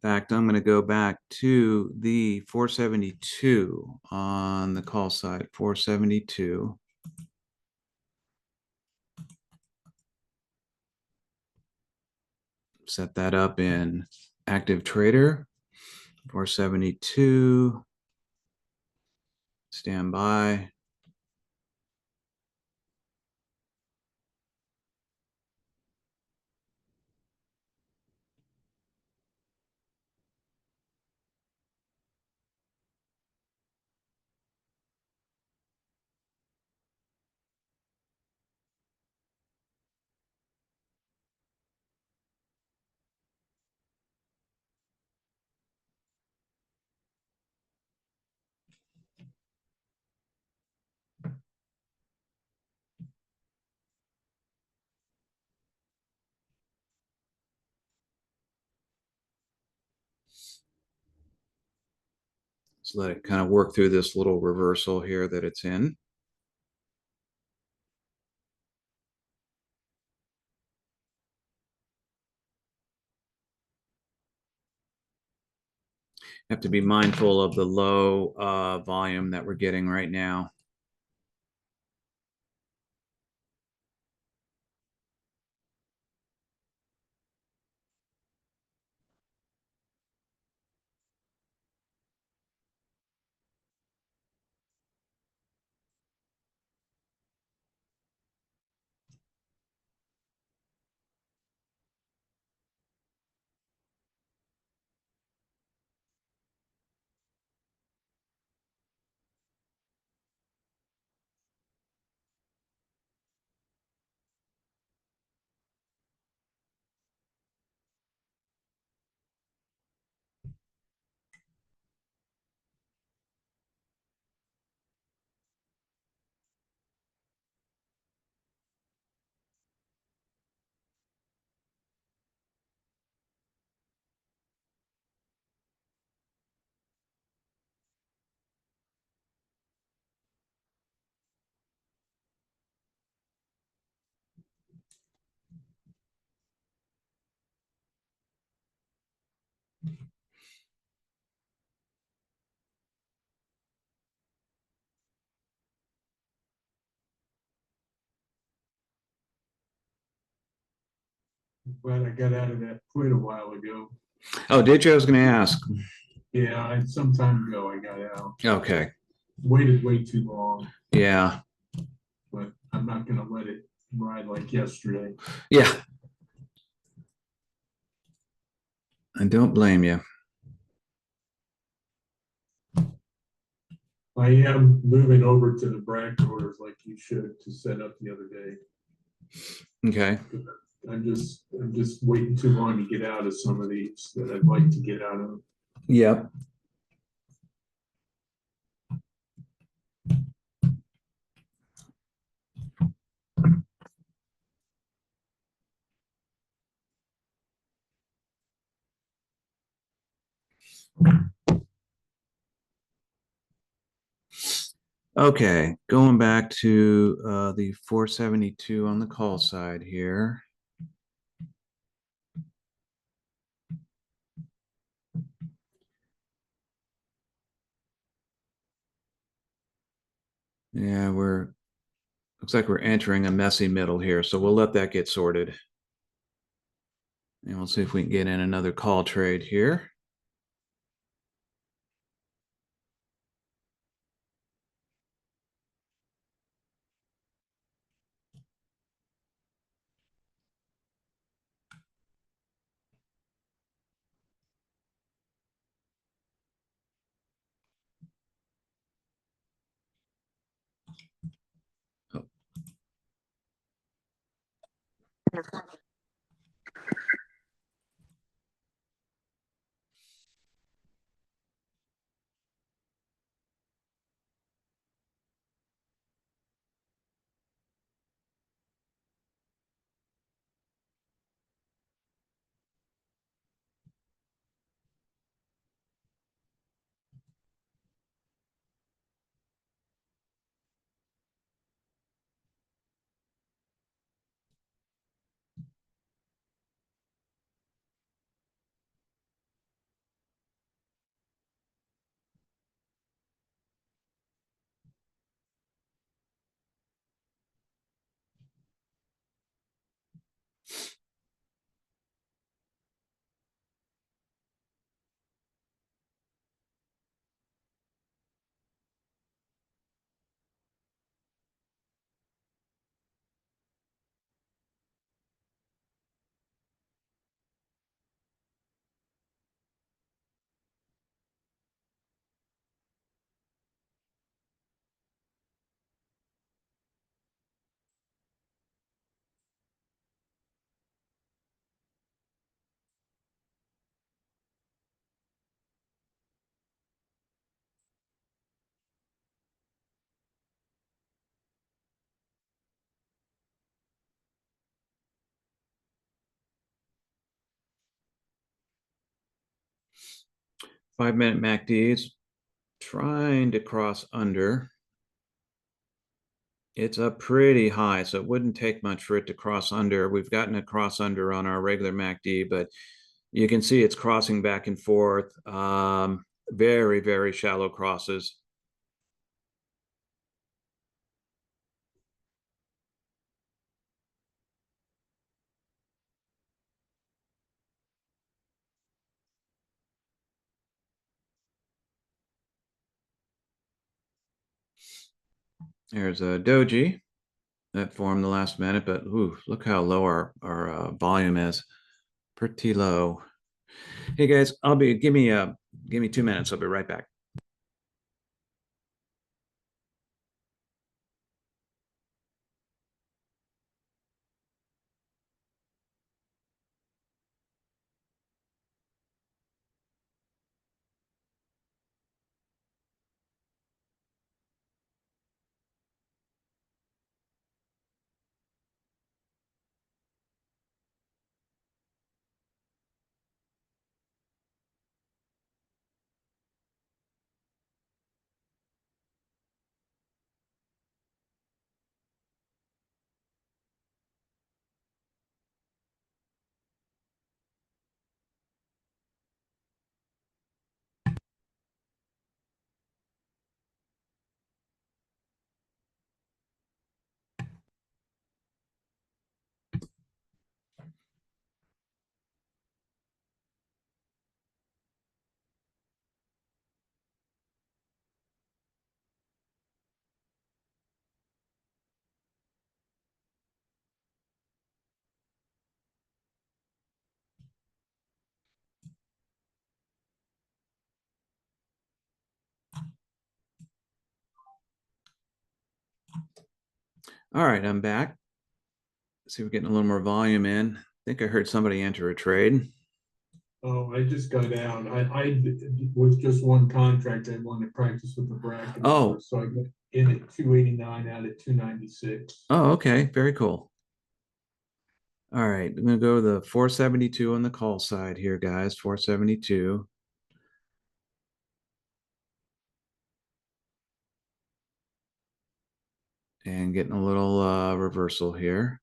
In fact, I'm going to go back to the 472 on the call side, 472. Set that up in active trader, 472, stand by. Just let it kind of work through this little reversal here that it's in. Have to be mindful of the low volume that we're getting right now. Glad I got out of that quit a while ago. Oh, did you? I was going to ask. Yeah, some time ago I got out. Okay. Waited way too long, Yeah. but I'm not gonna let it ride like yesterday. Yeah. I don't blame you. I am moving over to the bracket orders like you should to set up the other day. Okay. I'm just waiting too long to get out of some of these that I'd like to get out of. Yep. Okay, going back to the 472 on the call side here. Yeah, looks like we're entering a messy middle here, so we'll let that get sorted. And we'll see if we can get in another call trade here. Oh. 5-minute MACD is trying to cross under. It's up pretty high, so it wouldn't take much for it to cross under. We've gotten a cross under on our regular MACD, but you can see it's crossing back and forth. Very, very shallow crosses. There's a doji that formed the last minute, but ooh, look how low our volume is. Pretty low. Hey guys, give me 2 minutes. I'll be right back. All right, I'm back. See, we're getting a little more volume in. I think I heard somebody enter a trade. Oh, I just got out. With just one contract, I wanted to practice with the bracket. Oh. numbers, so I got in at 289 out at 296. Oh, okay. Very cool. All right, I'm gonna go to the 472 on the call side here, guys. 472. And getting a little reversal here.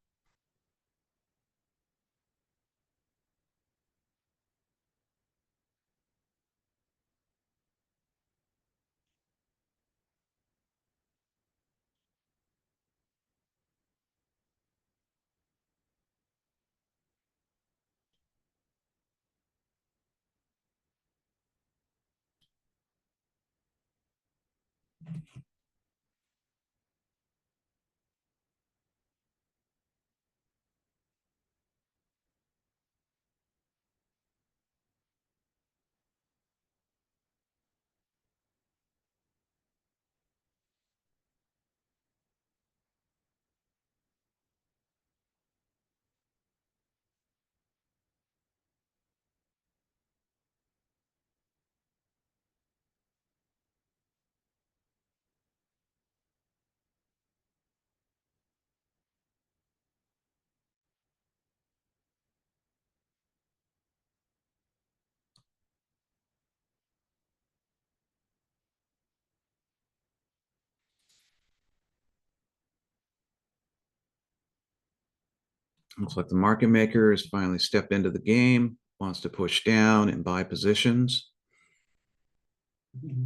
Looks like the market maker has finally stepped into the game, wants to push down and buy positions.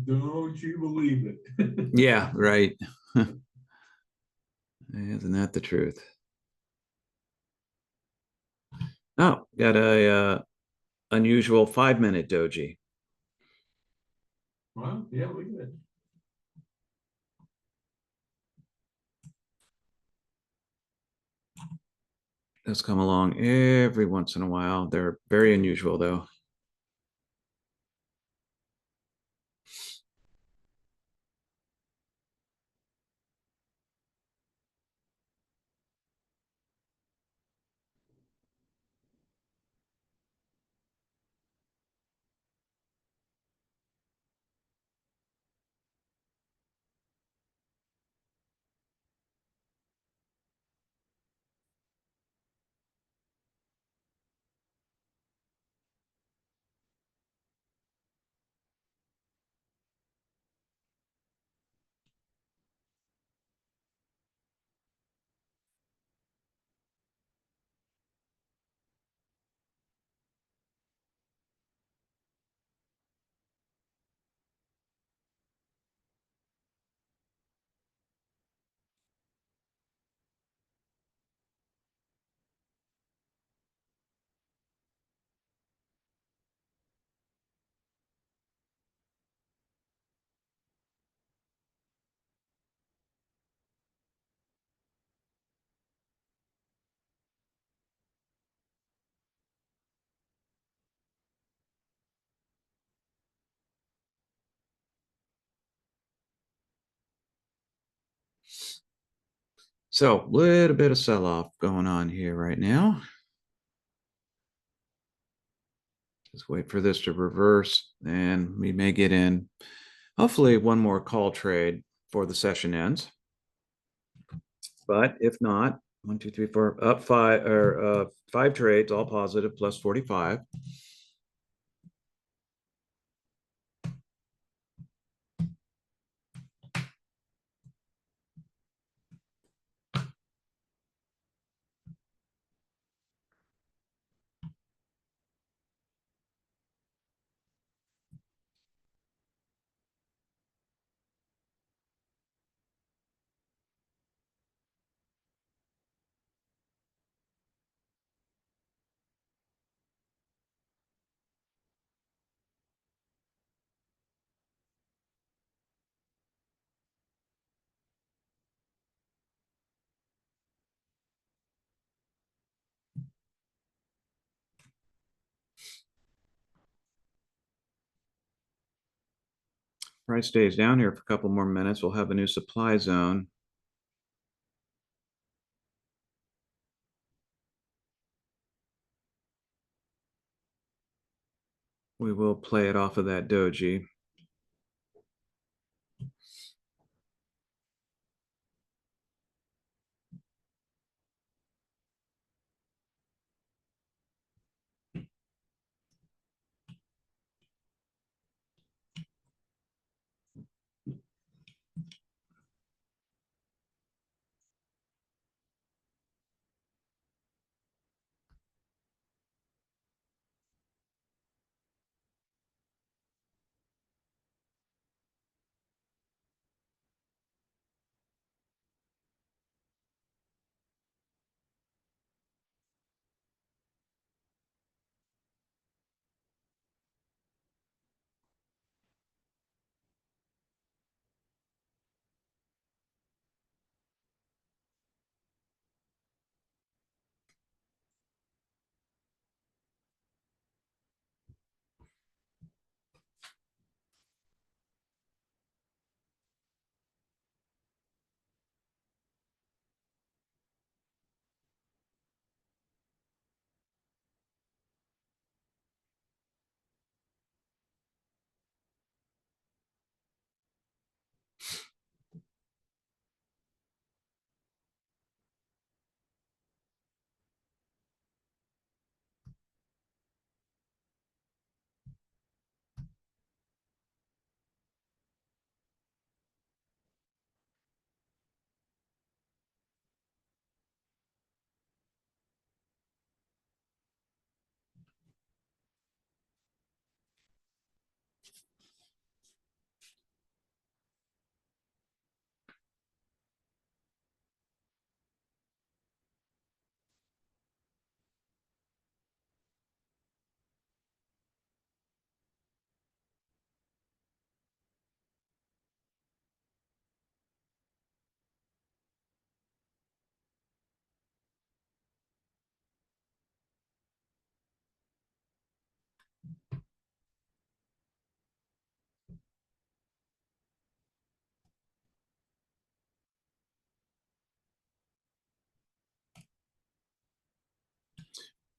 Don't you believe it? Yeah, right. Isn't that the truth? Oh, got a unusual 5-minute doji. Well, yeah, look at it. Those come along every once in a while. They're very unusual, though. So a little bit of sell-off going on here right now. Just wait for this to reverse and we may get in, hopefully, one more call trade before the session ends. But if not, 1, 2, 3, 4, up 5 or 5 trades, all positive, plus 45. Price stays down here for a couple more minutes. We'll have a new supply zone. 472 We'll have a new supply zone We will play it off of that doji.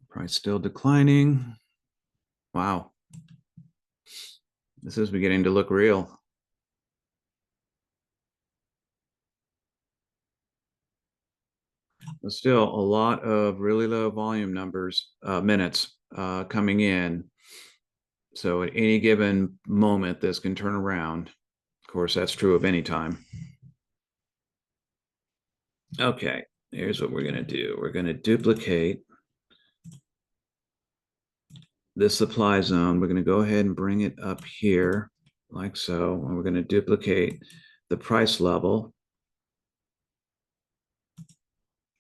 Price still declining. Wow. This is beginning to look real. But still a lot of really low volume numbers, minutes coming in. So at any given moment, this can turn around. Of course, that's true of any time. Okay, here's what we're going to do. We're going to duplicate this supply zone. We're going to go ahead and bring it up here like so. And we're going to duplicate the price level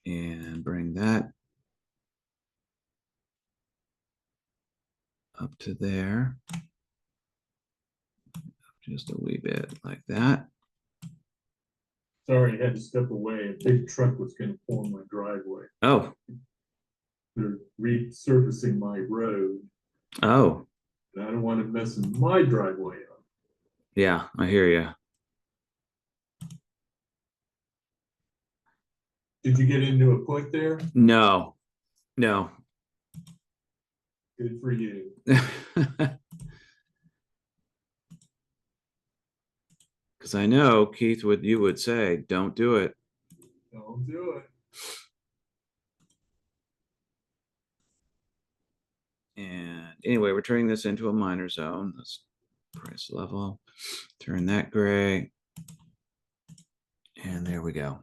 and bring that up to there. Just a wee bit like that. Sorry, I had to step away. A big truck was gonna form my driveway. Oh, They're resurfacing my road, oh, and I don't want to mess my driveway up. yeah, I hear you. Did you get into a point there? No, no. Good for you. Because I know, Keith, you would say, don't do it. Don't do it. And anyway, we're turning this into a minor zone. Let's price level, turn that gray. And there we go.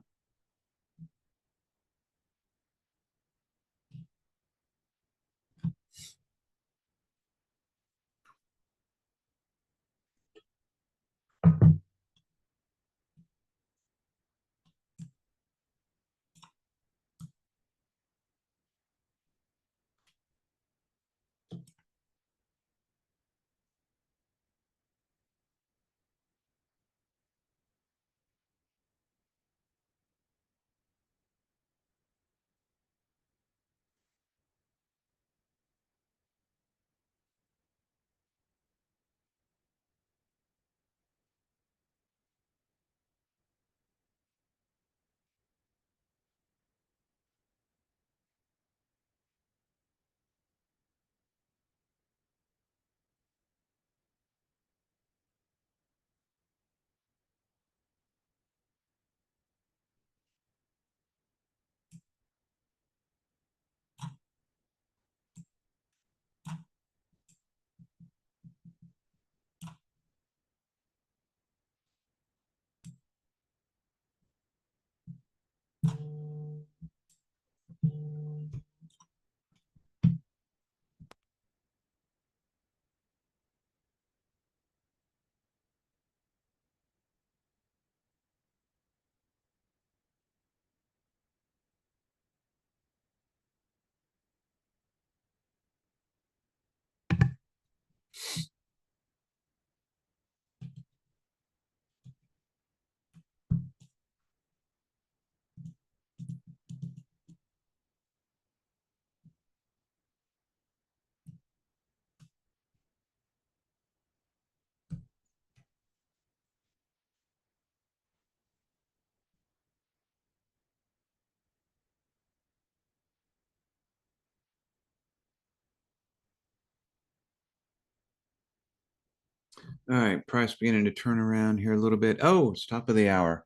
All right, price beginning to turn around here a little bit. Oh, it's top of the hour.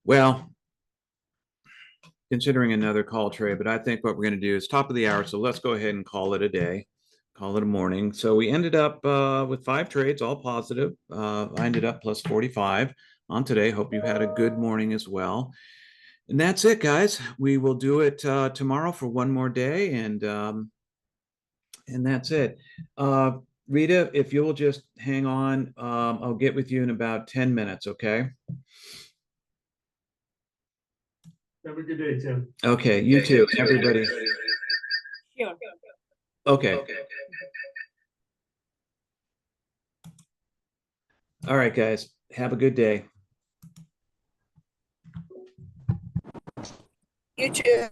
Well, considering another call trade, but I think what we're going to do is top of the hour. So let's go ahead and call it a day, call it a morning. So we ended up with 5 trades, all positive. I ended up plus 45 on today. Hope you had a good morning as well. And that's it, guys. We will do it tomorrow for one more day, and that's it. Rita, if you'll just hang on, I'll get with you in about 10 minutes, okay? Have a good day, Tim. Okay, you too, everybody. Sure. Okay. All right, guys. Have a good day. You too.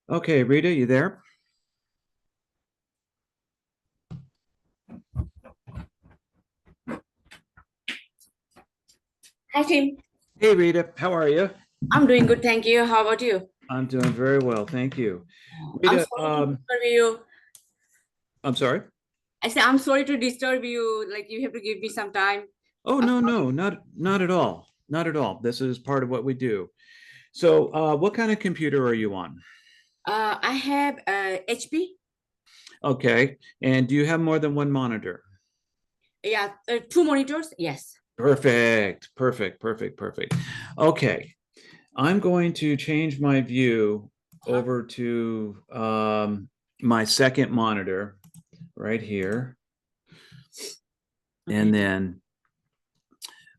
Okay, Rita, you there? Hi, Tim. Hey, Rita, how are you? I'm doing good, thank you. How about you? I'm doing very well, thank you. I'm Rita, sorry to disturb you. I'm sorry. I said I'm sorry to disturb you. Like you have to give me some time. Oh, I'm no, sorry. no, not at all. Not at all. This is part of what we do. So, what kind of computer are you on? I have HP. Okay, and do you have more than one monitor? Yeah, two monitors. Yes. Perfect, perfect, perfect, perfect. Okay, I'm going to change my view over to my second monitor right here. And Okay. then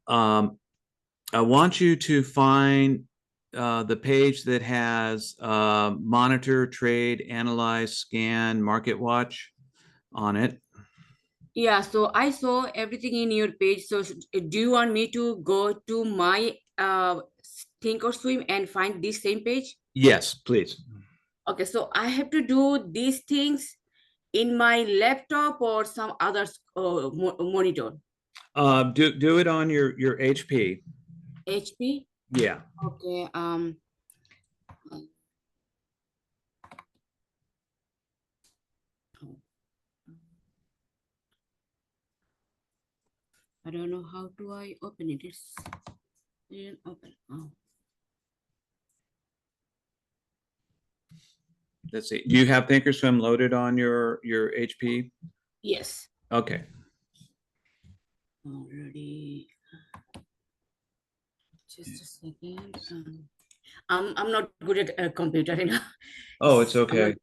I want you to find the page that has monitor, trade, analyze, scan, market watch on it. Yeah. So I saw everything in your page. So do you want me to go to my Think or Swim and find this same page? Yes, please. Okay. So I have to do these things in my laptop or some other monitor. Do it on your HP. HP. Yeah. Okay. I don't know how do I open it. It's didn't open. Oh, Let's see. Do you have Thinkorswim loaded on your HP? yes. Okay. Already. Just a second. I'm not good at a computer, you know. Oh, it's I'm not okay.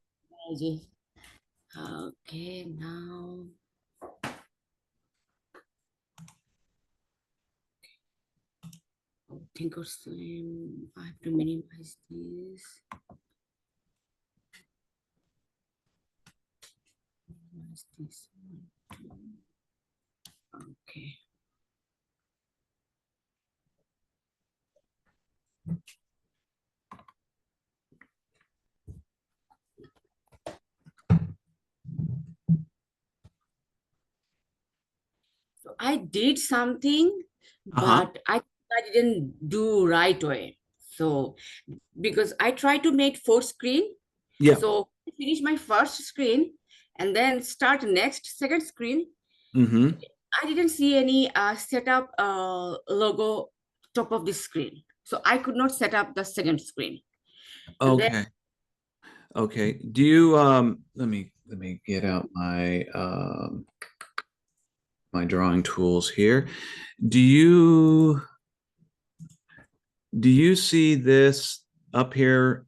technology. Okay, now. Think of same. I have to minimize this. Minimize this one. Okay. So I did something, Uh-huh. but I didn't do right way. So because I tried to make four screen, Yeah. so I finish my first screen and then start next second screen. Mm-hmm. I didn't see any setup logo top of the screen, so I could not set up the second screen. And then Okay. Okay. Do you let me get out my drawing tools here. Do you see this up here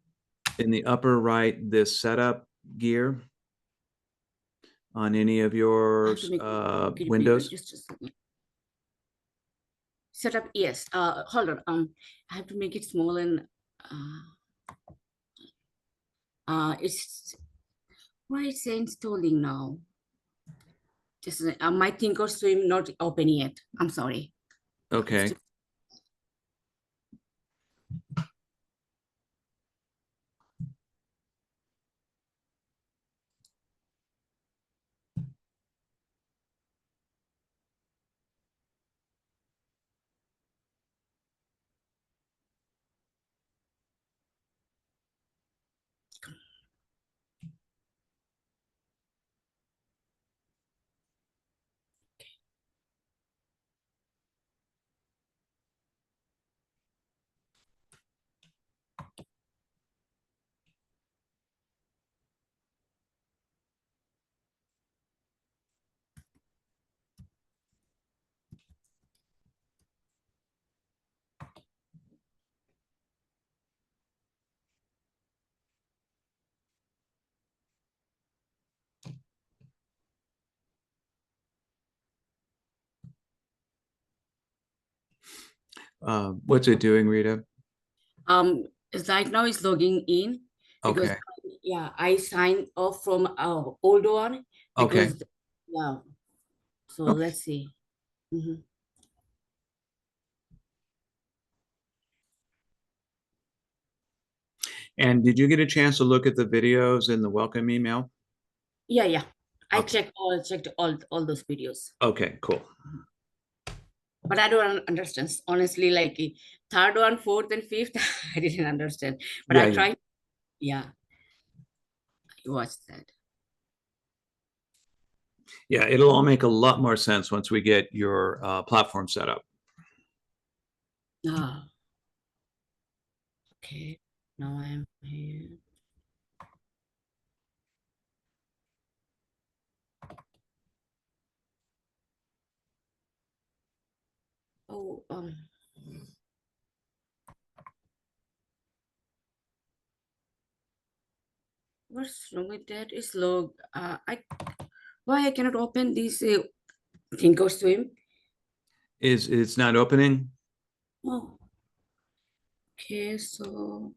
in the upper right, this setup gear on any of I your have to make it bigger. windows? Just a second. Setup, yes. Hold on. I have to make it small and it's why it's installing now. Just my Thinkorswim not open yet. I'm sorry. Okay. What's it doing, Rita? Right now it's logging in because Okay. yeah, I signed off from old one Okay. because yeah. So Okay. let's see. Mhm. And did you get a chance to look at the videos in the welcome email? Yeah. I Okay. checked all those videos. Okay, cool. But I don't understand. Honestly, like third one, fourth, and fifth, I didn't understand. But I Yeah, tried. Yeah, I watched that. yeah, it'll all make a lot more sense once we get your platform set up. Ah, okay. Now I'm here. Oh, what's wrong with that? It's low. Why I cannot open this think or swim? Is it's not opening? Oh, okay. So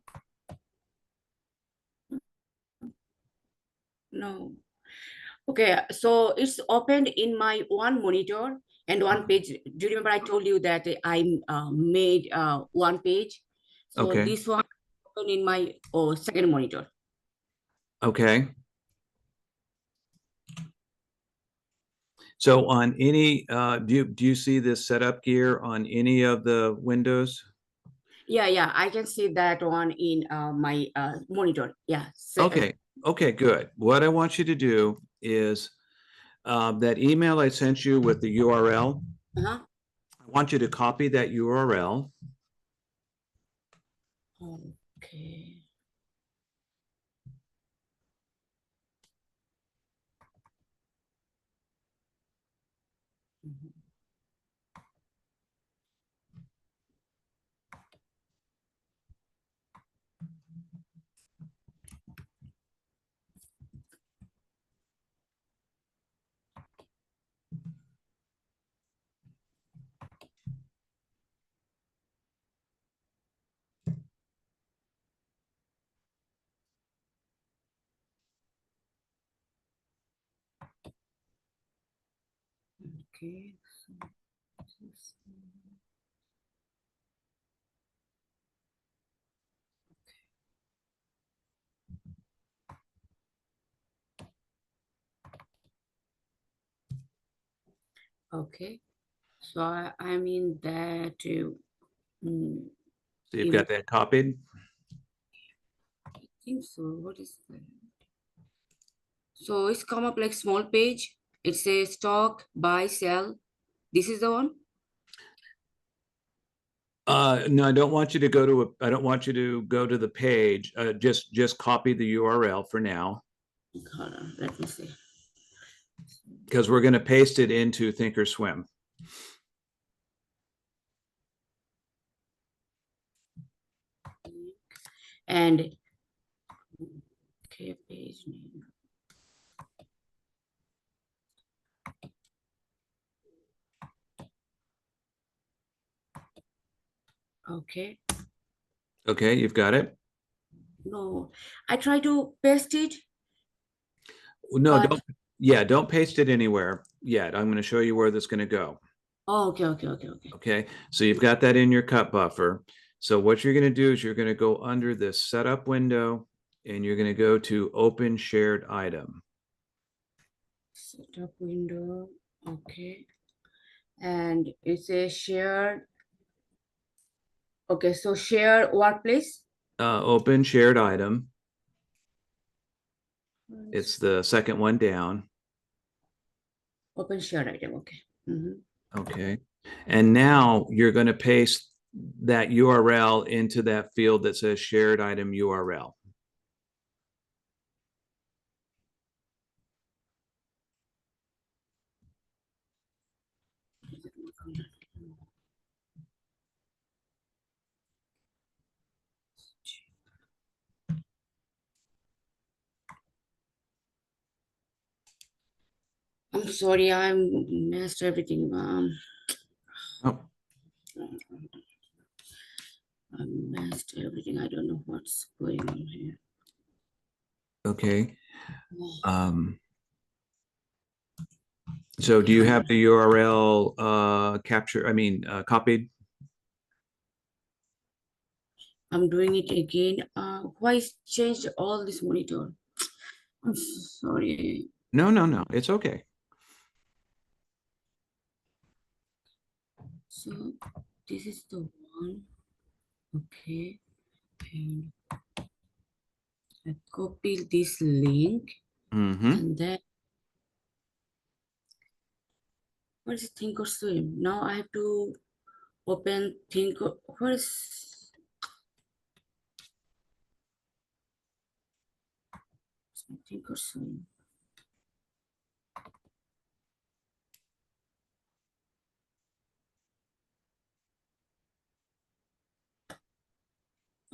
no. Okay, so it's opened in my one monitor and one page. Do you remember I told you that I made one page? So Okay, this one opened in my second monitor. okay. So on any, do you see this setup gear on any of the windows? Yeah, I can see that one in my monitor. Yeah. Okay, okay, good. What I want you to do is that email I sent you with the URL, Uh-huh. I want you to copy that URL. Okay. Mhm. Okay. Okay. So I mean that mm, So you've got that copied? I think so. What is that? So it's come up like small page. It says stock, buy, sell. This is the one. No, I don't want you to go to I don't want you to go to the page. Just copy the URL for now, Hold on, let me see. because we're going to paste it into Thinkorswim. And okay, page name. Okay. Okay, you've got it? No, I try to paste it, No, but don't paste it anywhere yet. I'm going to show you where this is going to go. oh, okay. Okay, so you've got that in your cut buffer. So what you're going to do is you're going to go under this setup window and you're going to go to open shared item. Setup window. Okay. And it's a shared. Okay, so share workplace. Open shared item. It's the second one down. Open shared item. Okay. Mhm. Okay. And now you're going to paste that URL into that field that says shared item URL. I'm sorry, I messed everything. Oh, I messed everything. I don't know what's going on here. okay. Oh, So do you okay. have the URL copied? I'm doing it again. Why is changed all this monitor? I'm sorry. No. It's okay. So this is the one. Okay. And I copy this link Mm-hmm. and then what is Think or Swim? Now I have to open what is Think or Swim?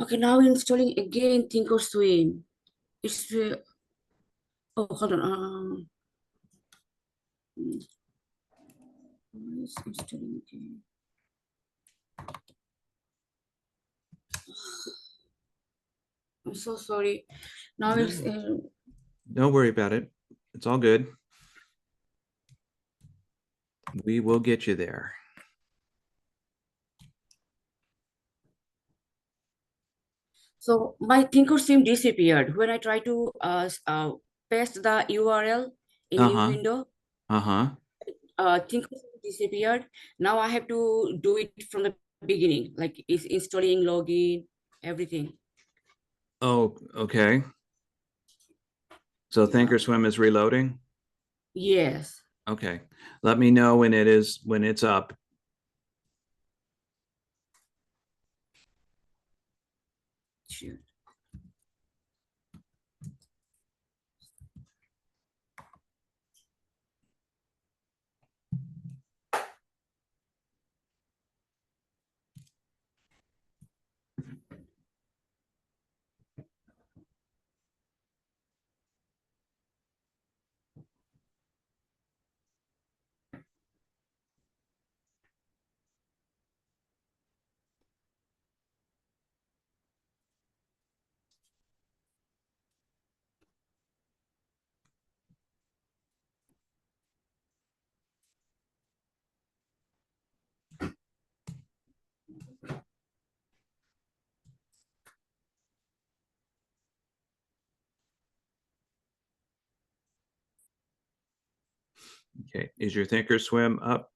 Okay, now installing again Think or Swim. It's oh, hold on. Why is installing again? I'm so sorry. Now it's Don't worry about it. It's all good. We will get you there. so my Think or Swim disappeared when I try to paste the URL in new Uh-huh. window. Uh-huh. Think or Swim disappeared. Now I have to do it from the beginning, like it's installing, login, everything. Oh, okay. So Yeah. Thinkorswim is reloading? Yes. Okay. Let me know when it's up. Sure. Okay. Is your Thinkorswim up?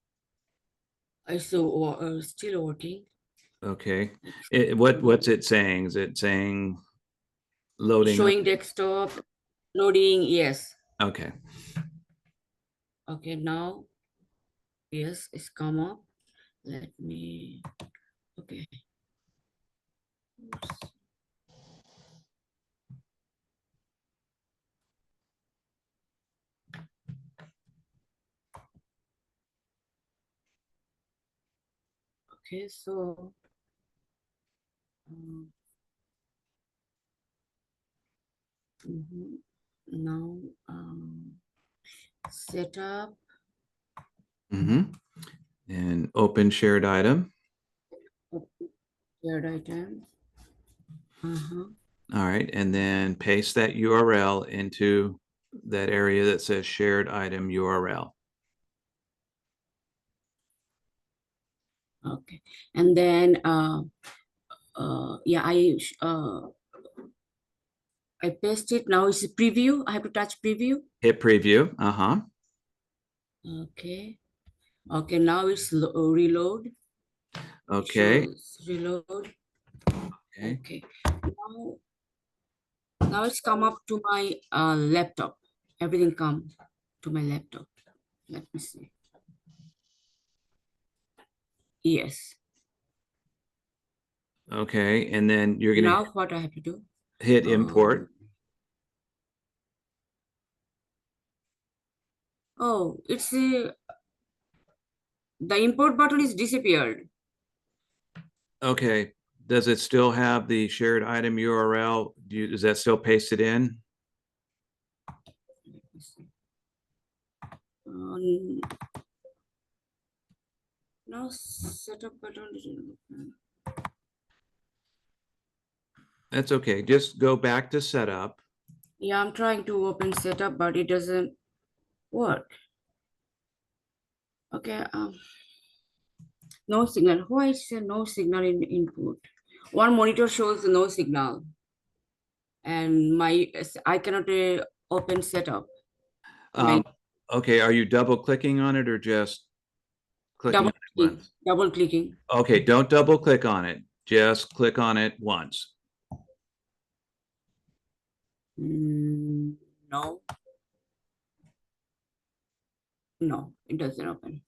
I still working. Okay. What's it saying? Is it saying loading up? Showing desktop, loading, yes. Okay. Okay, now, yes, it's come up. Let me, okay. Oops. Okay, so now setup. Mm-hmm. And open shared item. Shared items. All right. And then paste that URL into that area that says shared item URL. Okay, and then yeah, I paste it. Now it's a preview. I have to touch preview. Hit preview. Uh-huh. Okay. Okay, now it's reload. Okay. Shows reload. Okay. Okay. Now it's come up to my laptop. Everything come to my laptop. Let me see. Yes. Okay. And then you're gonna Now what I have to do? hit import. Oh, it's the import button is disappeared. Okay. Does it still have the shared item URL? Is that still pasted in? Let me see. Um, now setup button didn't open. That's okay. Just go back to setup. Yeah, I'm trying to open setup, but it doesn't work. Okay, no signal. Why is there no signal in input? One monitor shows no signal. And I cannot open setup. Um, okay, are you double clicking on it or just clicking on it once? Double clicking. Okay, don't double click on it. Just click on it once. No. No, it doesn't open.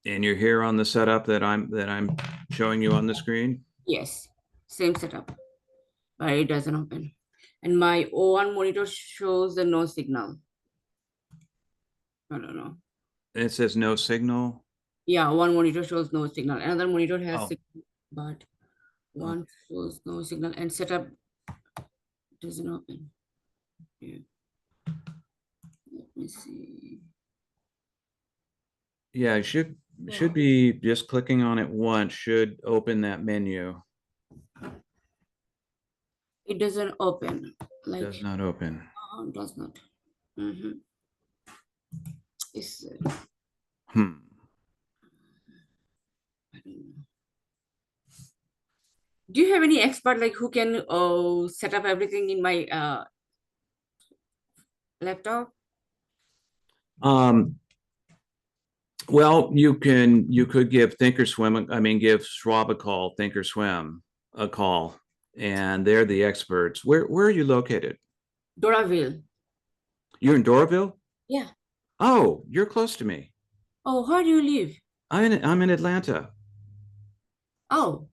And you're here on the setup that I'm showing you on the screen? Yes, same setup, but it doesn't open. And my O1 monitor shows the no signal. I don't know. It says no signal. Yeah, one monitor shows no signal. Another monitor has Oh. signal, but one shows no signal and setup doesn't open. Yeah. Let me see. Yeah, you should be just clicking on it once, should open that menu. It doesn't open. Like Does not open. does not. It's Hmm. I don't know. Do you have any expert like who can set up everything in my laptop? Well, you could give give Schwab a call, Thinkorswim a call, and they're the experts. Where are you located? Doraville. You're in Doraville? Yeah. Oh, you're close to me. Oh, how do you live? I'm in Atlanta. Oh,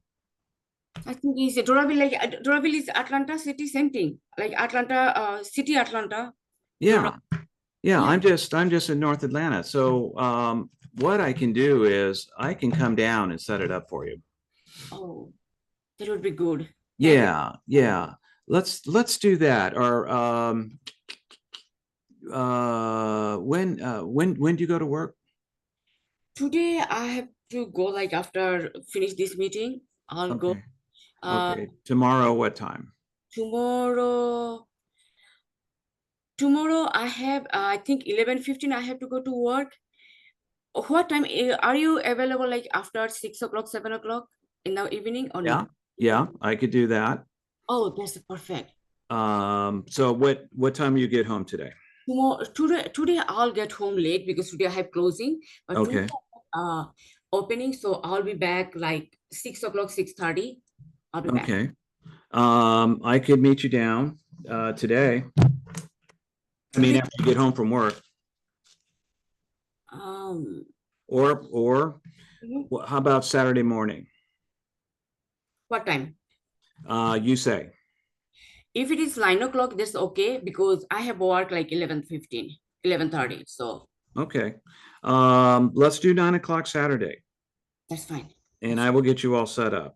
I think it's Doraville. Like Doraville is Atlanta city, same thing. Like Atlanta city, Atlanta. Yeah. Yeah, Yeah. I'm just in North Atlanta. So what I can do is I can come down and set it up for you. Oh, that would be good. Yeah, yeah. Let's do that. Or when do you go to work? Today I have to go like after finish this meeting. I'll go. Okay. Okay. Tomorrow, what time? Tomorrow I have I think 11:15 I have to go to work. What time are you available, like after 6 o'clock, 7 o'clock in the evening or Yeah, not? yeah, I could do that. Oh, that's perfect. So what time you get home today? Today I'll get home late because today I have closing, but Okay. tomorrow opening, so I'll be back like 6 o'clock, 6:30. I'll be back. Okay. I could meet you down today. I mean, after you get home from work. Or how about Saturday morning? What time? You say. If it is 9 o'clock, that's okay because I have work like 11:15, 11:30. So Okay. Let's do 9 o'clock Saturday. that's fine. And I will get you all set up.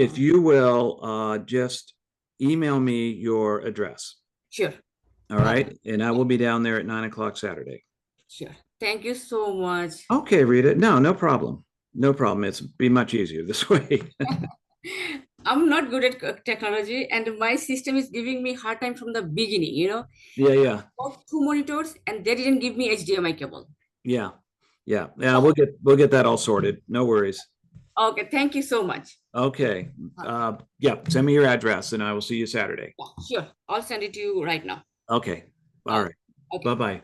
If you will just email me your address. Sure. All right. And I will be down there at 9 o'clock Saturday. Sure. Thank you so much. Okay, Rita. No problem. No problem. It's be much easier this way. I'm not good at technology, and my system is giving me hard time from the beginning, Yeah. Bought 2 monitors and they didn't give me HDMI cable. Yeah. We'll get that all sorted. No worries. Okay, thank you so much. Okay. Yeah, send me your address and I will see you Saturday. Yeah, sure. I'll send it to you right now. Okay. All right. Okay. Bye-bye.